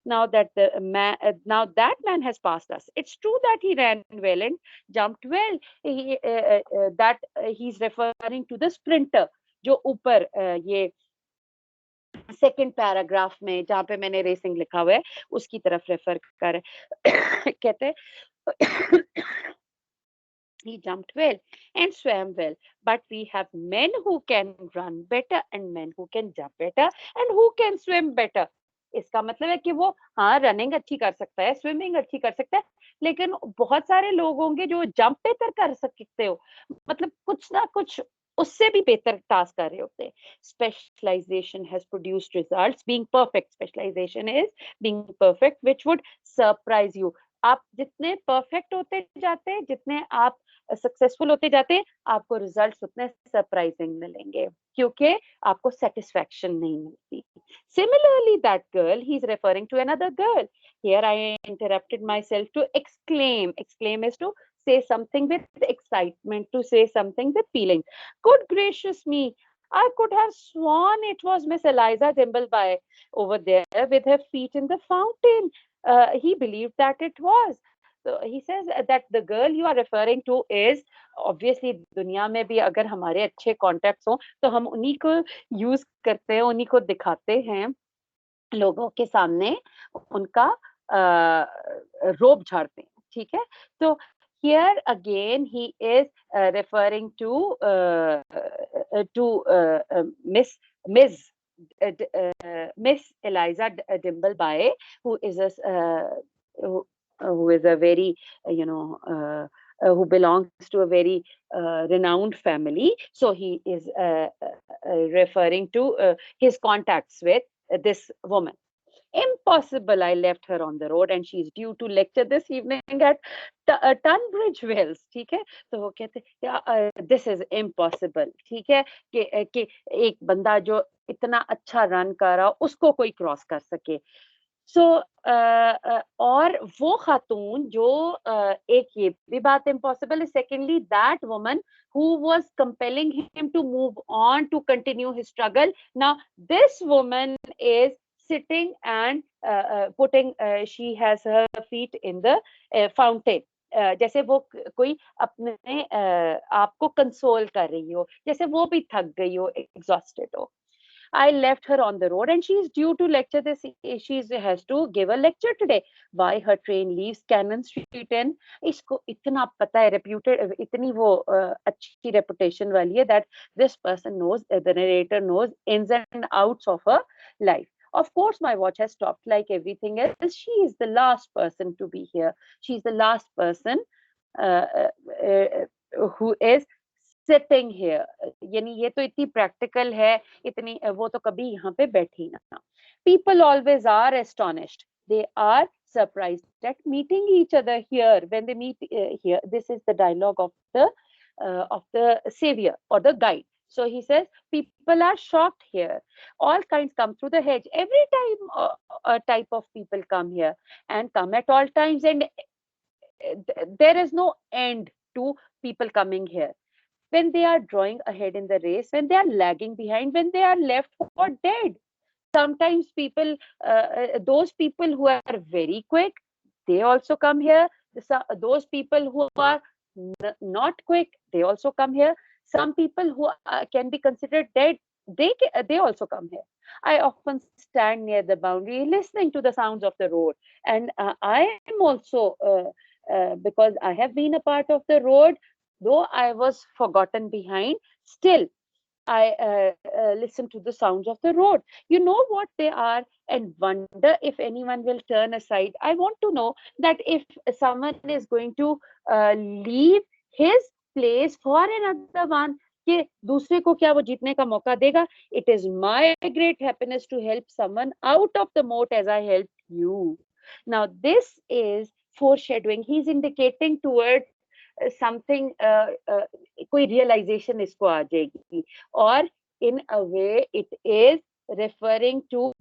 Now that man has passed us. It's true that he ran well and jumped well. That he's referring to the sprinter जो ऊपर ये second paragraph में जहाँ पे मैंने racing लिखा हुआ है उसकी तरफ रेफर कर कहते हैं he jumped well and swam well, but we have men who can run better and men who can jump better and who can swim better. इसका मतलब है कि वो हाँ रनिंग अच्छी कर सकता है, स्विमिंग अच्छी कर सकता है, लेकिन बहुत सारे लोग होंगे जो जंप बेहतर कर सकते हो, मतलब कुछ ना कुछ उससे भी बेहतर टास्क कर रहे होते हैं। Specialization has produced results, being perfect specialization is being perfect which would surprise you. आप जितने परफेक्ट होते जाते हैं, जितने आप सक्सेसफुल होते जाते हैं, आपको रिजल्ट्स उतने सरप्राइजिंग मिलेंगे, क्योंकि आपको सेटिस्फैक्शन नहीं मिलती। Similarly, that girl, he's referring to another girl. Here I interrupted myself to exclaim. Exclaim is to say something with excitement, to say something with feeling. Good gracious me. I could have sworn it was Miss Eliza Dimbleby over there with her feet in the fountain. He believed that it was. So he says that the girl you are referring to is obviously दुनिया में भी अगर हमारे अच्छे contacts हों तो हम उन्हीं को यूज करते हैं, उन्हीं को दिखाते हैं लोगों के सामने, उनका रोब झाड़ते हैं, ठीक है। तो here again he is referring to Miss Ms. Miss Eliza Dimbleby, who is a who is a very you know who belongs to a very renowned family. So he is referring to his contacts with this woman. Impossible. I left her on the road and she's due to lecture this evening at Tunbridge Wells. ठीक है, तो वो कहते this is impossible. ठीक है कि एक बंदा जो इतना अच्छा रन कर रहा उसको कोई क्रॉस कर सके। सो और वो खातून जो एक ये भी बात इम्पॉसिबल है, secondly that woman who was compelling him to move on to continue his struggle. Now this woman is sitting and putting she has her feet in the fountain. जैसे वो कोई अपने आप को कंसोल कर रही हो, जैसे वो भी थक गई हो, एग्जॉस्टेड हो। I left her on the road and she's due to lecture this. She has to give a lecture today. Why her train leaves Cannon Street in? इसको इतना पता है, reputed, इतनी वो अच्छी reputation वाली है that this person knows, the narrator knows ins and outs of her life. Of course, my watch has stopped like everything else. She is the last person to be here. She's the last person uh, who is sitting here. यानी ये तो इतनी practical है, इतनी वो तो कभी यहाँ पे बैठी ना। People always are astonished, they are surprised at meeting each other here when they meet here. This is the dialogue of the savior or the guide. So he says people are shocked here, all kinds come through the hedge every time. A type of people come here and come at all times, and there is no end to people coming here. When they are drawing ahead in the race, when they are lagging behind, when they are left for dead. Sometimes people, those people who are very quick, they also come here. Those people who are not quick, they also come here. Some people who can be considered dead, they also come here. I often stand near the boundary listening to the sounds of the road, and I am also because I have been a part of the road, though I was forgotten behind, still I listen to the sounds of the road. You know what they are, and wonder if anyone will turn aside. I want to know that if someone is going to leave his place for another one, कि दूसरे को क्या वो जीतने का मौका देगा? It is my great happiness to help someone out of the moat as I helped you. Now this is foreshadowing. He's indicating towards something, कोई realization इसको आ जाएगी, और in a way it is referring to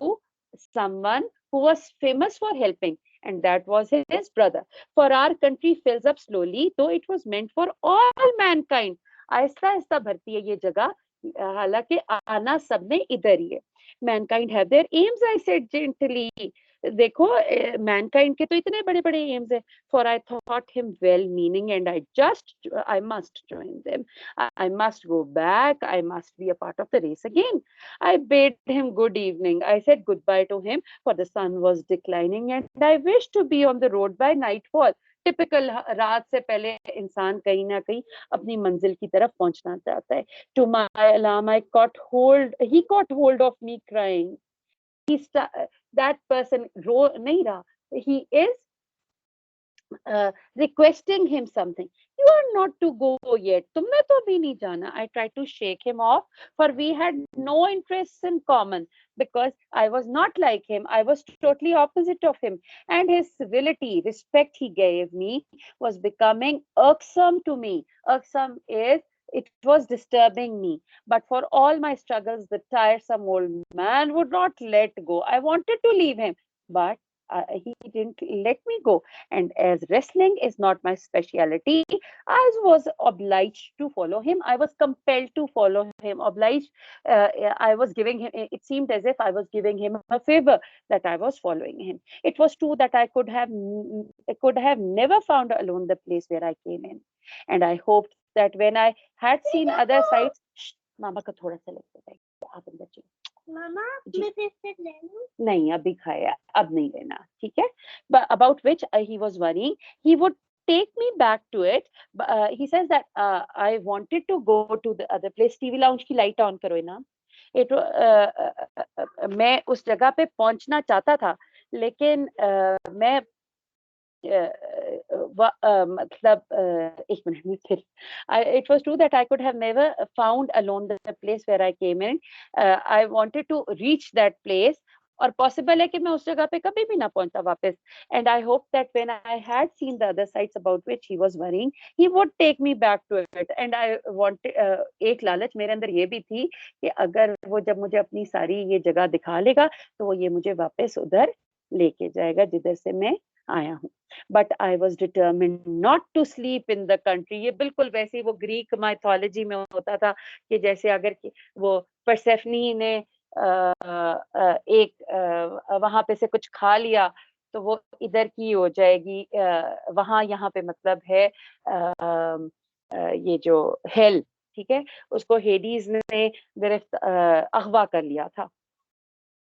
someone who was famous for helping, and that was his brother. For our country fills up slowly, though it was meant for all mankind. Aahista Aahista भरती है ये जगह, हालांकि आना सबने इधर ही है। Mankind have their aims, I said gently. देखो मैनकाइंड के तो इतने बड़े बड़े एम्स है। For I thought him well meaning and I must join them. I must go back. I must be a part of the race again. I bade him good evening. I said goodbye to him, for the sun was declining and I wished to be on the road by nightfall. Typical रात से पहले इंसान कहीं ना कहीं अपनी मंजिल की तरफ पहुंचना चाहता है। To my alarm, he caught hold of me crying. that person रो नहीं रहा. He is requesting him something. You are not to go yet. तुमने तो अभी नहीं जाना. I tried to shake him off, for we had no interests in common. Because I was not like him. I was totally opposite of him. And his civility, respect he gave me was becoming irksome to me. Irksome is, it was disturbing me. But for all my struggles, the tiresome old man would not let go. I wanted to leave him, but he didn't let me go. And as wrestling is not my specialty, I was obliged to follow him. I was compelled to follow him. Obliged. I was giving him. It seemed as if I was giving him a favor that I was following him. It was true that I could have never found alone the place where I came in, and I hoped that when I had seen other sights. Shh, मामा का थोड़ा सा लगता है आप अंदर चलो. मामा जी. मैं biscuit ले लूं? नहीं अभी खाया, अब नहीं लेना, ठीक है. But about which he was worrying, he would take me back to it. He says that I wanted to go to the other place. TV lounge की लाइट ऑन करो ना. मैं उस जगह पे पहुंचना चाहता था, लेकिन मैं मतलब एक मिनट में फिर. It was true that I could have never found alone the place where I came in. I wanted to reach that place, और पॉसिबल है कि मैं उस जगह पे कभी भी ना पहुंचता वापस. And I hope that when I had seen the other sites about which he was worrying, he would take me back to it. And I wanted एक लालच मेरे अंदर ये भी थी कि अगर वो जब मुझे अपनी सारी ये जगह दिखा लेगा तो वो ये मुझे वापस उधर लेके जाएगा जिधर से मैं आया हूँ. But I was determined not to sleep in the country. ये बिल्कुल वैसे ही वो ग्रीक माइथोलॉजी में होता था कि जैसे अगर वो परसेफनी ने एक वहां पे से कुछ खा लिया तो वो इधर की हो जाएगी. वहां यहाँ पे मतलब है ये जो हेल, ठीक है, उसको हेडीज ने अगवा कर लिया था.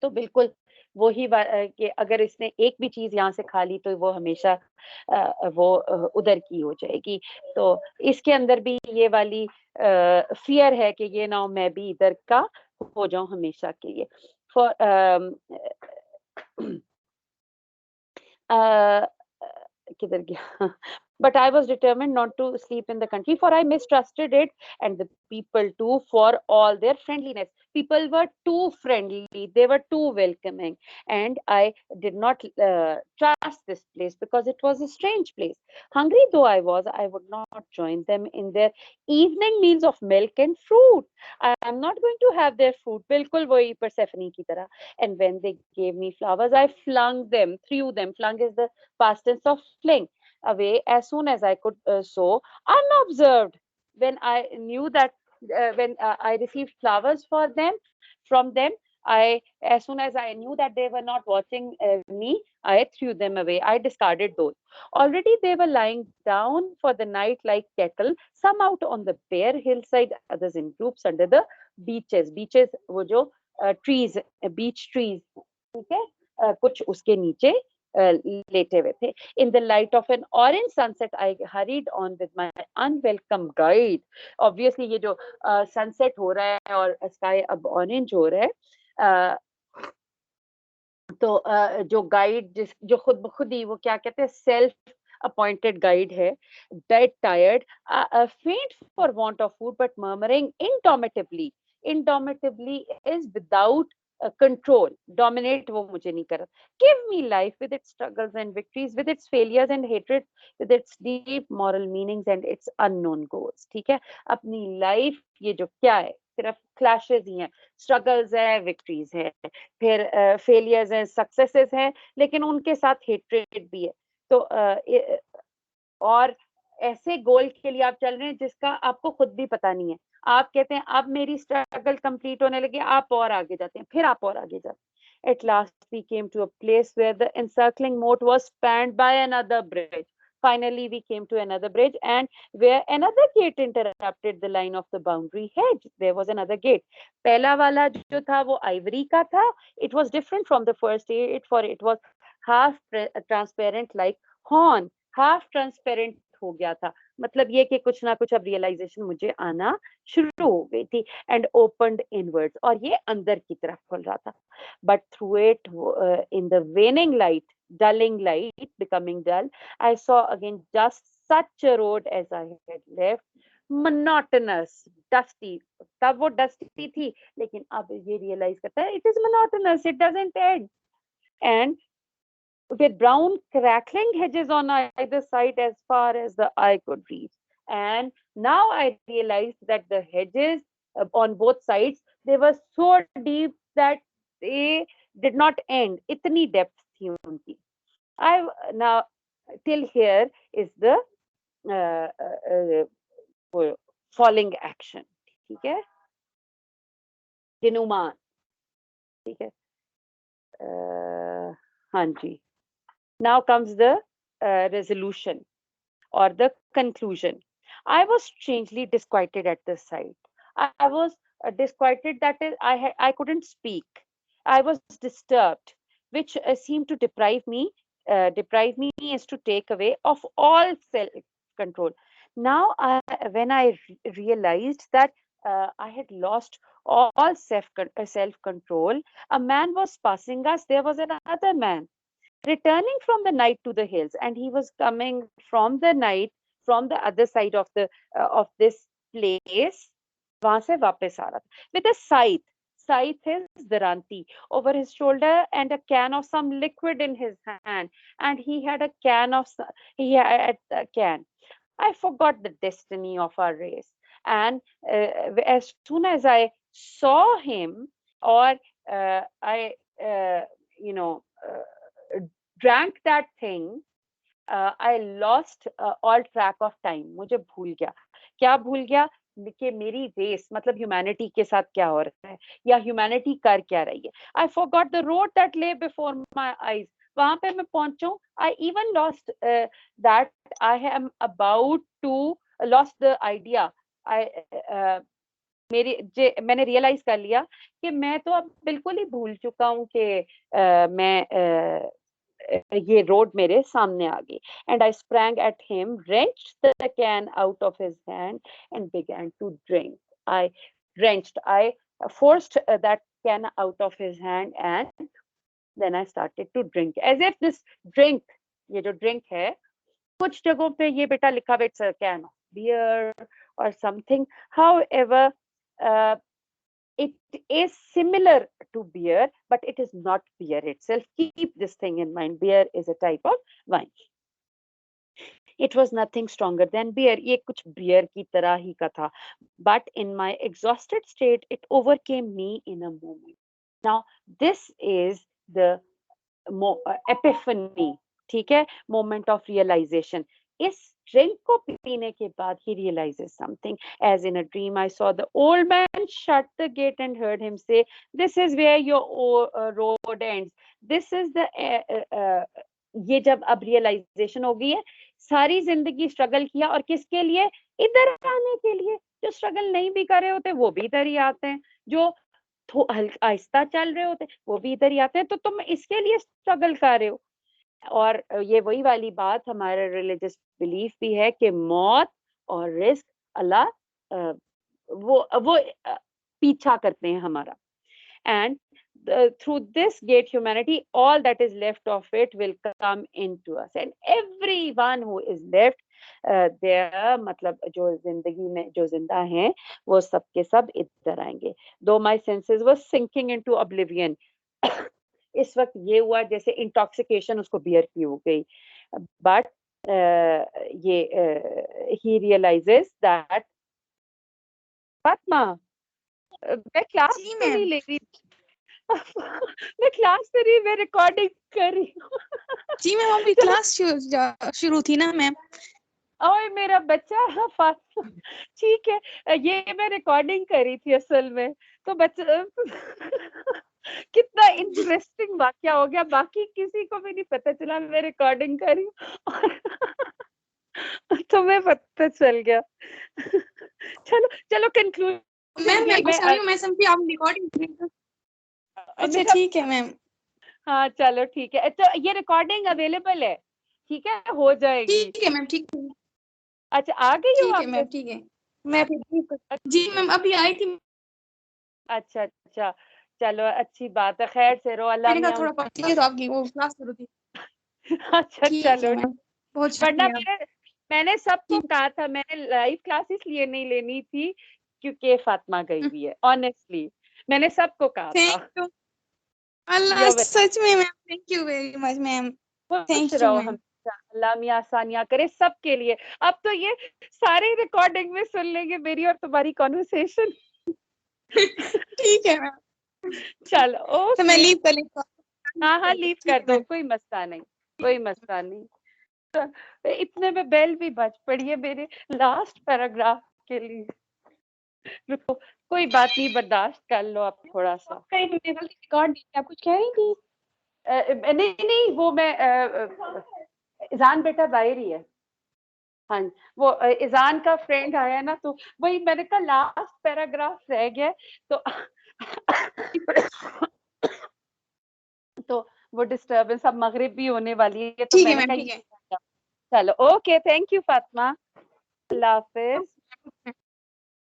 तो बिल्कुल वही कि अगर इसने एक भी चीज यहाँ से खा ली तो वो हमेशा वो उधर की हो जाएगी. तो इसके अंदर भी ये वाली फियर है कि ये ना हो मैं भी इधर का हो जाऊं हमेशा के लिए. फॉर किधर गया. But I was determined not to sleep in the country, for I mistrusted it and the people too, for all their friendliness. People were too friendly, they were too welcoming, and I did not trust this place because it was a strange place. Hungry though I was, I would not join them in their evening meals of milk and fruit. I am not going to have their fruit. बिल्कुल वही Persephone की तरह. And when they gave me flowers, I flung them, threw them. Flung is the past tense of fling away as soon as I could sow, unobserved. When I knew that, when I received flowers from them, as soon as I knew that they were not watching me, I threw them away. I discarded those. Already they were lying down for the night like cattle, some out on the bare hillside, others in groups under the beeches. Beeches, वो जो trees, beach trees, ठीक है, कुछ उसके नीचे लेटे हुए थे. In the light of an orange sunset, I hurried on with my unwelcome guide. Obviously, ये जो sunset हो रहा है और sky अब orange हो रहा है, तो जो गाइड जो खुद ब खुद ही वो क्या कहते हैं सेल्फ अपॉइंटेड गाइड है, dead tired, faint for want of food, but murmuring indomitably. Indomitably is without control. Dominate वो मुझे नहीं कर रहा. Give me life with its struggles and victories, with its failures and hatred, with its deep moral meanings and its unknown goals. ठीक है, अपनी life ये जो क्या है सिर्फ क्लैशेस ही हैं, स्ट्रगल्स है, विक्ट्रीज है, फिर फेलियर्स हैं, सक्सेसेस हैं, लेकिन उनके साथ हेट्रेड भी है. तो और ऐसे गोल के लिए आप चल रहे हैं जिसका आपको खुद भी पता नहीं है. आप कहते हैं अब मेरी स्ट्रगल कंप्लीट होने लगी, आप और आगे जाते हैं, फिर आप और आगे जाते हैं. At last we came to a place where the encircling moat was spanned by another bridge. Finally we came to another bridge, and where another gate interrupted the line of the boundary hedge. There was another gate. पहला वाला जो था वो ivory का था. It was different from the first gate, for it was half transparent like horn. Half transparent हो गया था, मतलब ये कि कुछ ना कुछ अब रियलाइजेशन मुझे आना शुरू हो गई थी, एंड ओपन्ड इनवर्ड्स, और ये अंदर की तरफ खुल रहा था. But through it, in the वेनिंग light, dulling light, becoming dull, I saw again just such a road as I had left, monotonous, dusty. तब वो dusty थी, लेकिन अब ये realize करता है it is monotonous, it doesn't end, and with brown crackling hedges on either side as far as the eye could reach. And now I realized that the hedges on both sides, they were so deep that they did not end. इतनी depth थी उनकी. I now till here is the falling action. ठीक है, दिनुमान. ठीक है, हाँ जी. Now comes the resolution or the conclusion. I was strangely disquieted at the sight. I was disquieted, that is, I couldn't speak. I was disturbed, which seemed to deprive me is to take away of all self-control. Now, when I realized that I had lost all self-control, a man was passing us. There was another man returning from the night to the hills, and he was coming from the night from the other side of this place, वहां से वापस आ रहा था, with a scythe is Daranti, over his shoulder, and a can of some liquid in his hand, and he had a can. I forgot the destiny of our race, and as soon as I saw him, or I you know drank that thing, I lost all track of time. मुझे भूल गया, क्या भूल गया कि मेरी race मतलब humanity के साथ क्या हो रहा है, या ह्यूमैनिटी कर क्या रही है. I forgot the road that lay before my eyes. वहां पे मैं पहुंचूं, I even lost that I am about to lost the idea. मैंने रियलाइज कर लिया कि मैं तो अब बिल्कुल ही भूल चुका हूँ कि मैं ये रोड मेरे सामने आ गई. And I sprang at him, wrenched the can out of his hand, and began to drink. I forced that can out of his hand, and then I started to drink. As if this drink, ये जो drink है, कुछ जगहों पे ये बेटा लिखा हुआ it's a can of beer or something. However, uh, it is similar to beer, but it is not beer itself. Keep this thing in mind. Beer is a type of wine. It was nothing stronger than beer. ये कुछ beer की तरह ही का था. But in my exhausted state, it overcame me in a moment. Now, this is the epiphany. ठीक है, moment of realization. इस drink को पीने के बाद he realizes something. As in a dream, I saw the old man shut the gate and heard him say, "This is where your road ends. This is the ये जब अब realisation हो गई है, सारी जिंदगी स्ट्रगल किया, और किसके लिए? इधर आने के लिए. जो स्ट्रगल नहीं भी कर रहे होते वो भी इधर ही आते हैं, जो आहिस्ता चल रहे होते वो भी इधर ही आते हैं. तो तुम इसके लिए स्ट्रगल कर रहे हो. और ये वही वाली बात हमारा रिलीजियस बिलीफ भी है कि मौत और रिस्क अल्लाह वो पीछा करते हैं हमारा. And through this gate, humanity, all that is left of it will come into us, and everyone who is left there, मतलब जो जिंदगी में जो जिंदा हैं वो सब के सब इधर आएंगे. Though my senses were sinking into oblivion, इस वक्त ये हुआ जैसे इंटॉक्सिकेशन उसको बियर की हो गई. बट ये ही रियलाइजेस दैट. फातिमा, मैं क्लास जी तो मैम। नहीं ले रही. मैं क्लास तो नहीं, मैं रिकॉर्डिंग कर रही हूँ. जी मैम, अभी चलो, क्लास शुरू थी ना मैम। ओए मेरा बच्चा फातिमा, ठीक है, ये मैं रिकॉर्डिंग कर रही थी असल में, तो बच्चा कितना इंटरेस्टिंग वाकया हो गया, बाकी किसी को भी नहीं पता चला मैं रिकॉर्डिंग कर रही हूँ. तुम्हें पता चल गया. चलो चलो कंक्लूजन मैम ये मैं सॉरी, मैं समझी आप रिकॉर्डिंग। अच्छा मेरा. ठीक है मैम। हाँ चलो ठीक है, तो ये रिकॉर्डिंग अवेलेबल है, ठीक है, हो जाएगी. ठीक है मैम, ठीक है। अच्छा, आ गई हो ठीक है मैम, वापस? ठीक है। मैं फिर जी मैम, अभी आई थी। अच्छा अच्छा, चलो अच्छी बात है, खैर से रहो, अल्लाह मैंने कहा मियाँ थोड़ा पढ़ती है तो आपकी वो क्लास करो थी। अच्छा ठीक है चलो, मैम, बहुत वरना शुक्रिया। मैंने सबको ठीक। कहा था, मैंने लाइव क्लासेस लिए नहीं लेनी थी क्योंकि फातिमा गई हुई है, ऑनेस्टली मैंने सबको कहा था। Thank you. अल्लाह, You're सच में ma'am, thank you very much ma'am. खुश थैंक यू रहो मैम। हमेशा, अल्लाह मियाँ आसानियाँ करे सबके लिए। अब तो ये सारे रिकॉर्डिंग में सुन लेंगे मेरी और तुम्हारी कॉन्वर्सेशन। ठीक है मैम। चलो तो मैं ओके, लीव कर लेता हाँ हाँ हूँ। लीव ठीक कर है दो, मैम। कोई मसला नहीं, कोई मसला नहीं। तो इतने में बेल भी बज पड़ी है मेरे लास्ट पैराग्राफ के लिए। रुको, कोई बात नहीं, बर्दाश्त कर लो आप थोड़ा सा। कहीं तुमने गलती से काट दी, आप कुछ कह रही थी? नहीं नहीं, वो मैं इजान बेटा बाहर ही है। हाँ जी, वो इजान का फ्रेंड आया ना, तो वही मैंने कहा लास्ट पैराग्राफ रह गया तो तो वो डिस्टर्बेंस, अब मगरिब भी होने वाली है तो ठीक है मैंने मैम, कहा ठीक है। चलो okay, thank you Fatima, Allah Hafiz,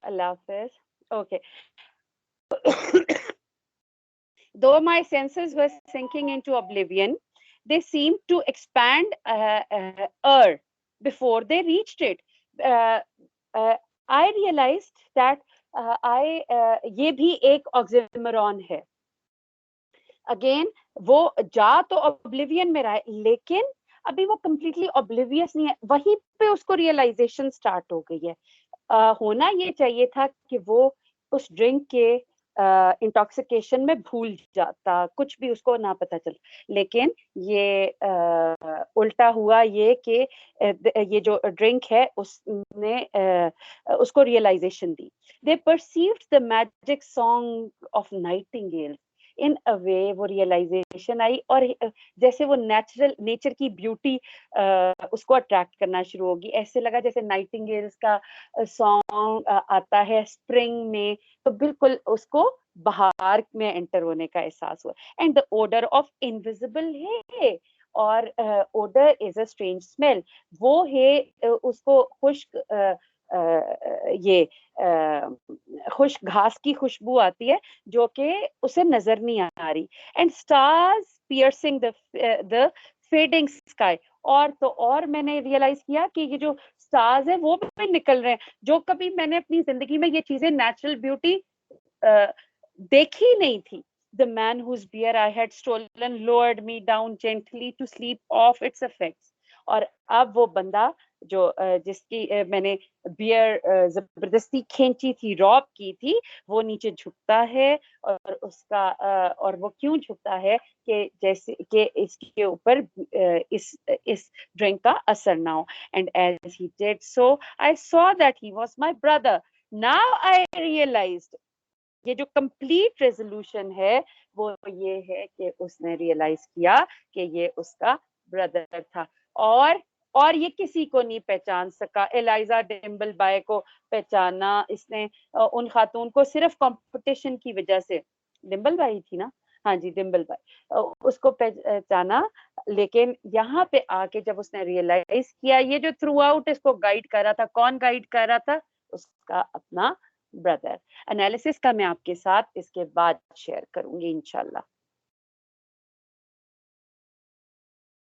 Allah Hafiz, okay. Though my senses were sinking into oblivion, they seemed to expand before they reached it. Uh, uh, I realized that ये भी एक oxymoron है। अगेन वो जा तो ऑब्लिवियन में रहा है, लेकिन अभी वो कंप्लीटली ऑब्लिवियस नहीं है, वहीं पे उसको रियलाइजेशन स्टार्ट हो गई है। होना ये चाहिए था कि वो उस ड्रिंक के इंटॉक्सिकेशन में भूल जाता, कुछ भी उसको ना पता चल, लेकिन ये उल्टा हुआ ये कि ये जो ड्रिंक है उसने उसको रियलाइजेशन दी। They perceived the magic song of nightingale, in a way वो रियलाइजेशन आई, और जैसे वो नेचर की ब्यूटी उसको अट्रैक्ट करना शुरू होगी। ऐसे लगा जैसे नाइटिंगेल्स का सॉन्ग आता है स्प्रिंग में, तो बिल्कुल उसको बहार में एंटर होने का एहसास हुआ। And the odour of invisible है, और odour is a strange smell, वो है उसको खुश्क ये खुश्क घास की खुशबू आती है जो कि उसे नजर नहीं आ रही। And stars piercing the fading sky, और तो और मैंने रियलाइज किया कि ये जो स्टार्स है वो भी निकल रहे हैं, जो कभी मैंने अपनी जिंदगी में ये चीजें नेचुरल ब्यूटी देखी नहीं थी। The man whose beer I had stolen lowered me down gently to sleep off its effects. और अब वो बंदा जो जिसकी मैंने बियर जबरदस्ती खींची थी, रॉब की थी, वो नीचे झुकता है, और उसका और वो क्यों झुकता है कि जैसे कि इसके ऊपर इस ड्रिंक का असर ना हो। And as he did so I saw that he was my brother. Now I realized, ये जो कंप्लीट रेजोल्यूशन है वो ये है कि उसने रियलाइज किया कि ये उसका ब्रदर था। और ये किसी को नहीं पहचान सका, एलाइजा डिम्बल बाय को पहचाना इसने उन खातून को सिर्फ कंपटीशन की वजह से, डिम्बल बाई थी ना, हाँ जी डिम्बल बाई, उसको पहचाना। लेकिन यहाँ पे आके जब उसने रियलाइज किया, ये जो थ्रू आउट इसको गाइड कर रहा था, कौन गाइड कर रहा था? उसका अपना ब्रदर। एनालिसिस का मैं आपके साथ इसके बाद शेयर करूंगी इंशाल्लाह।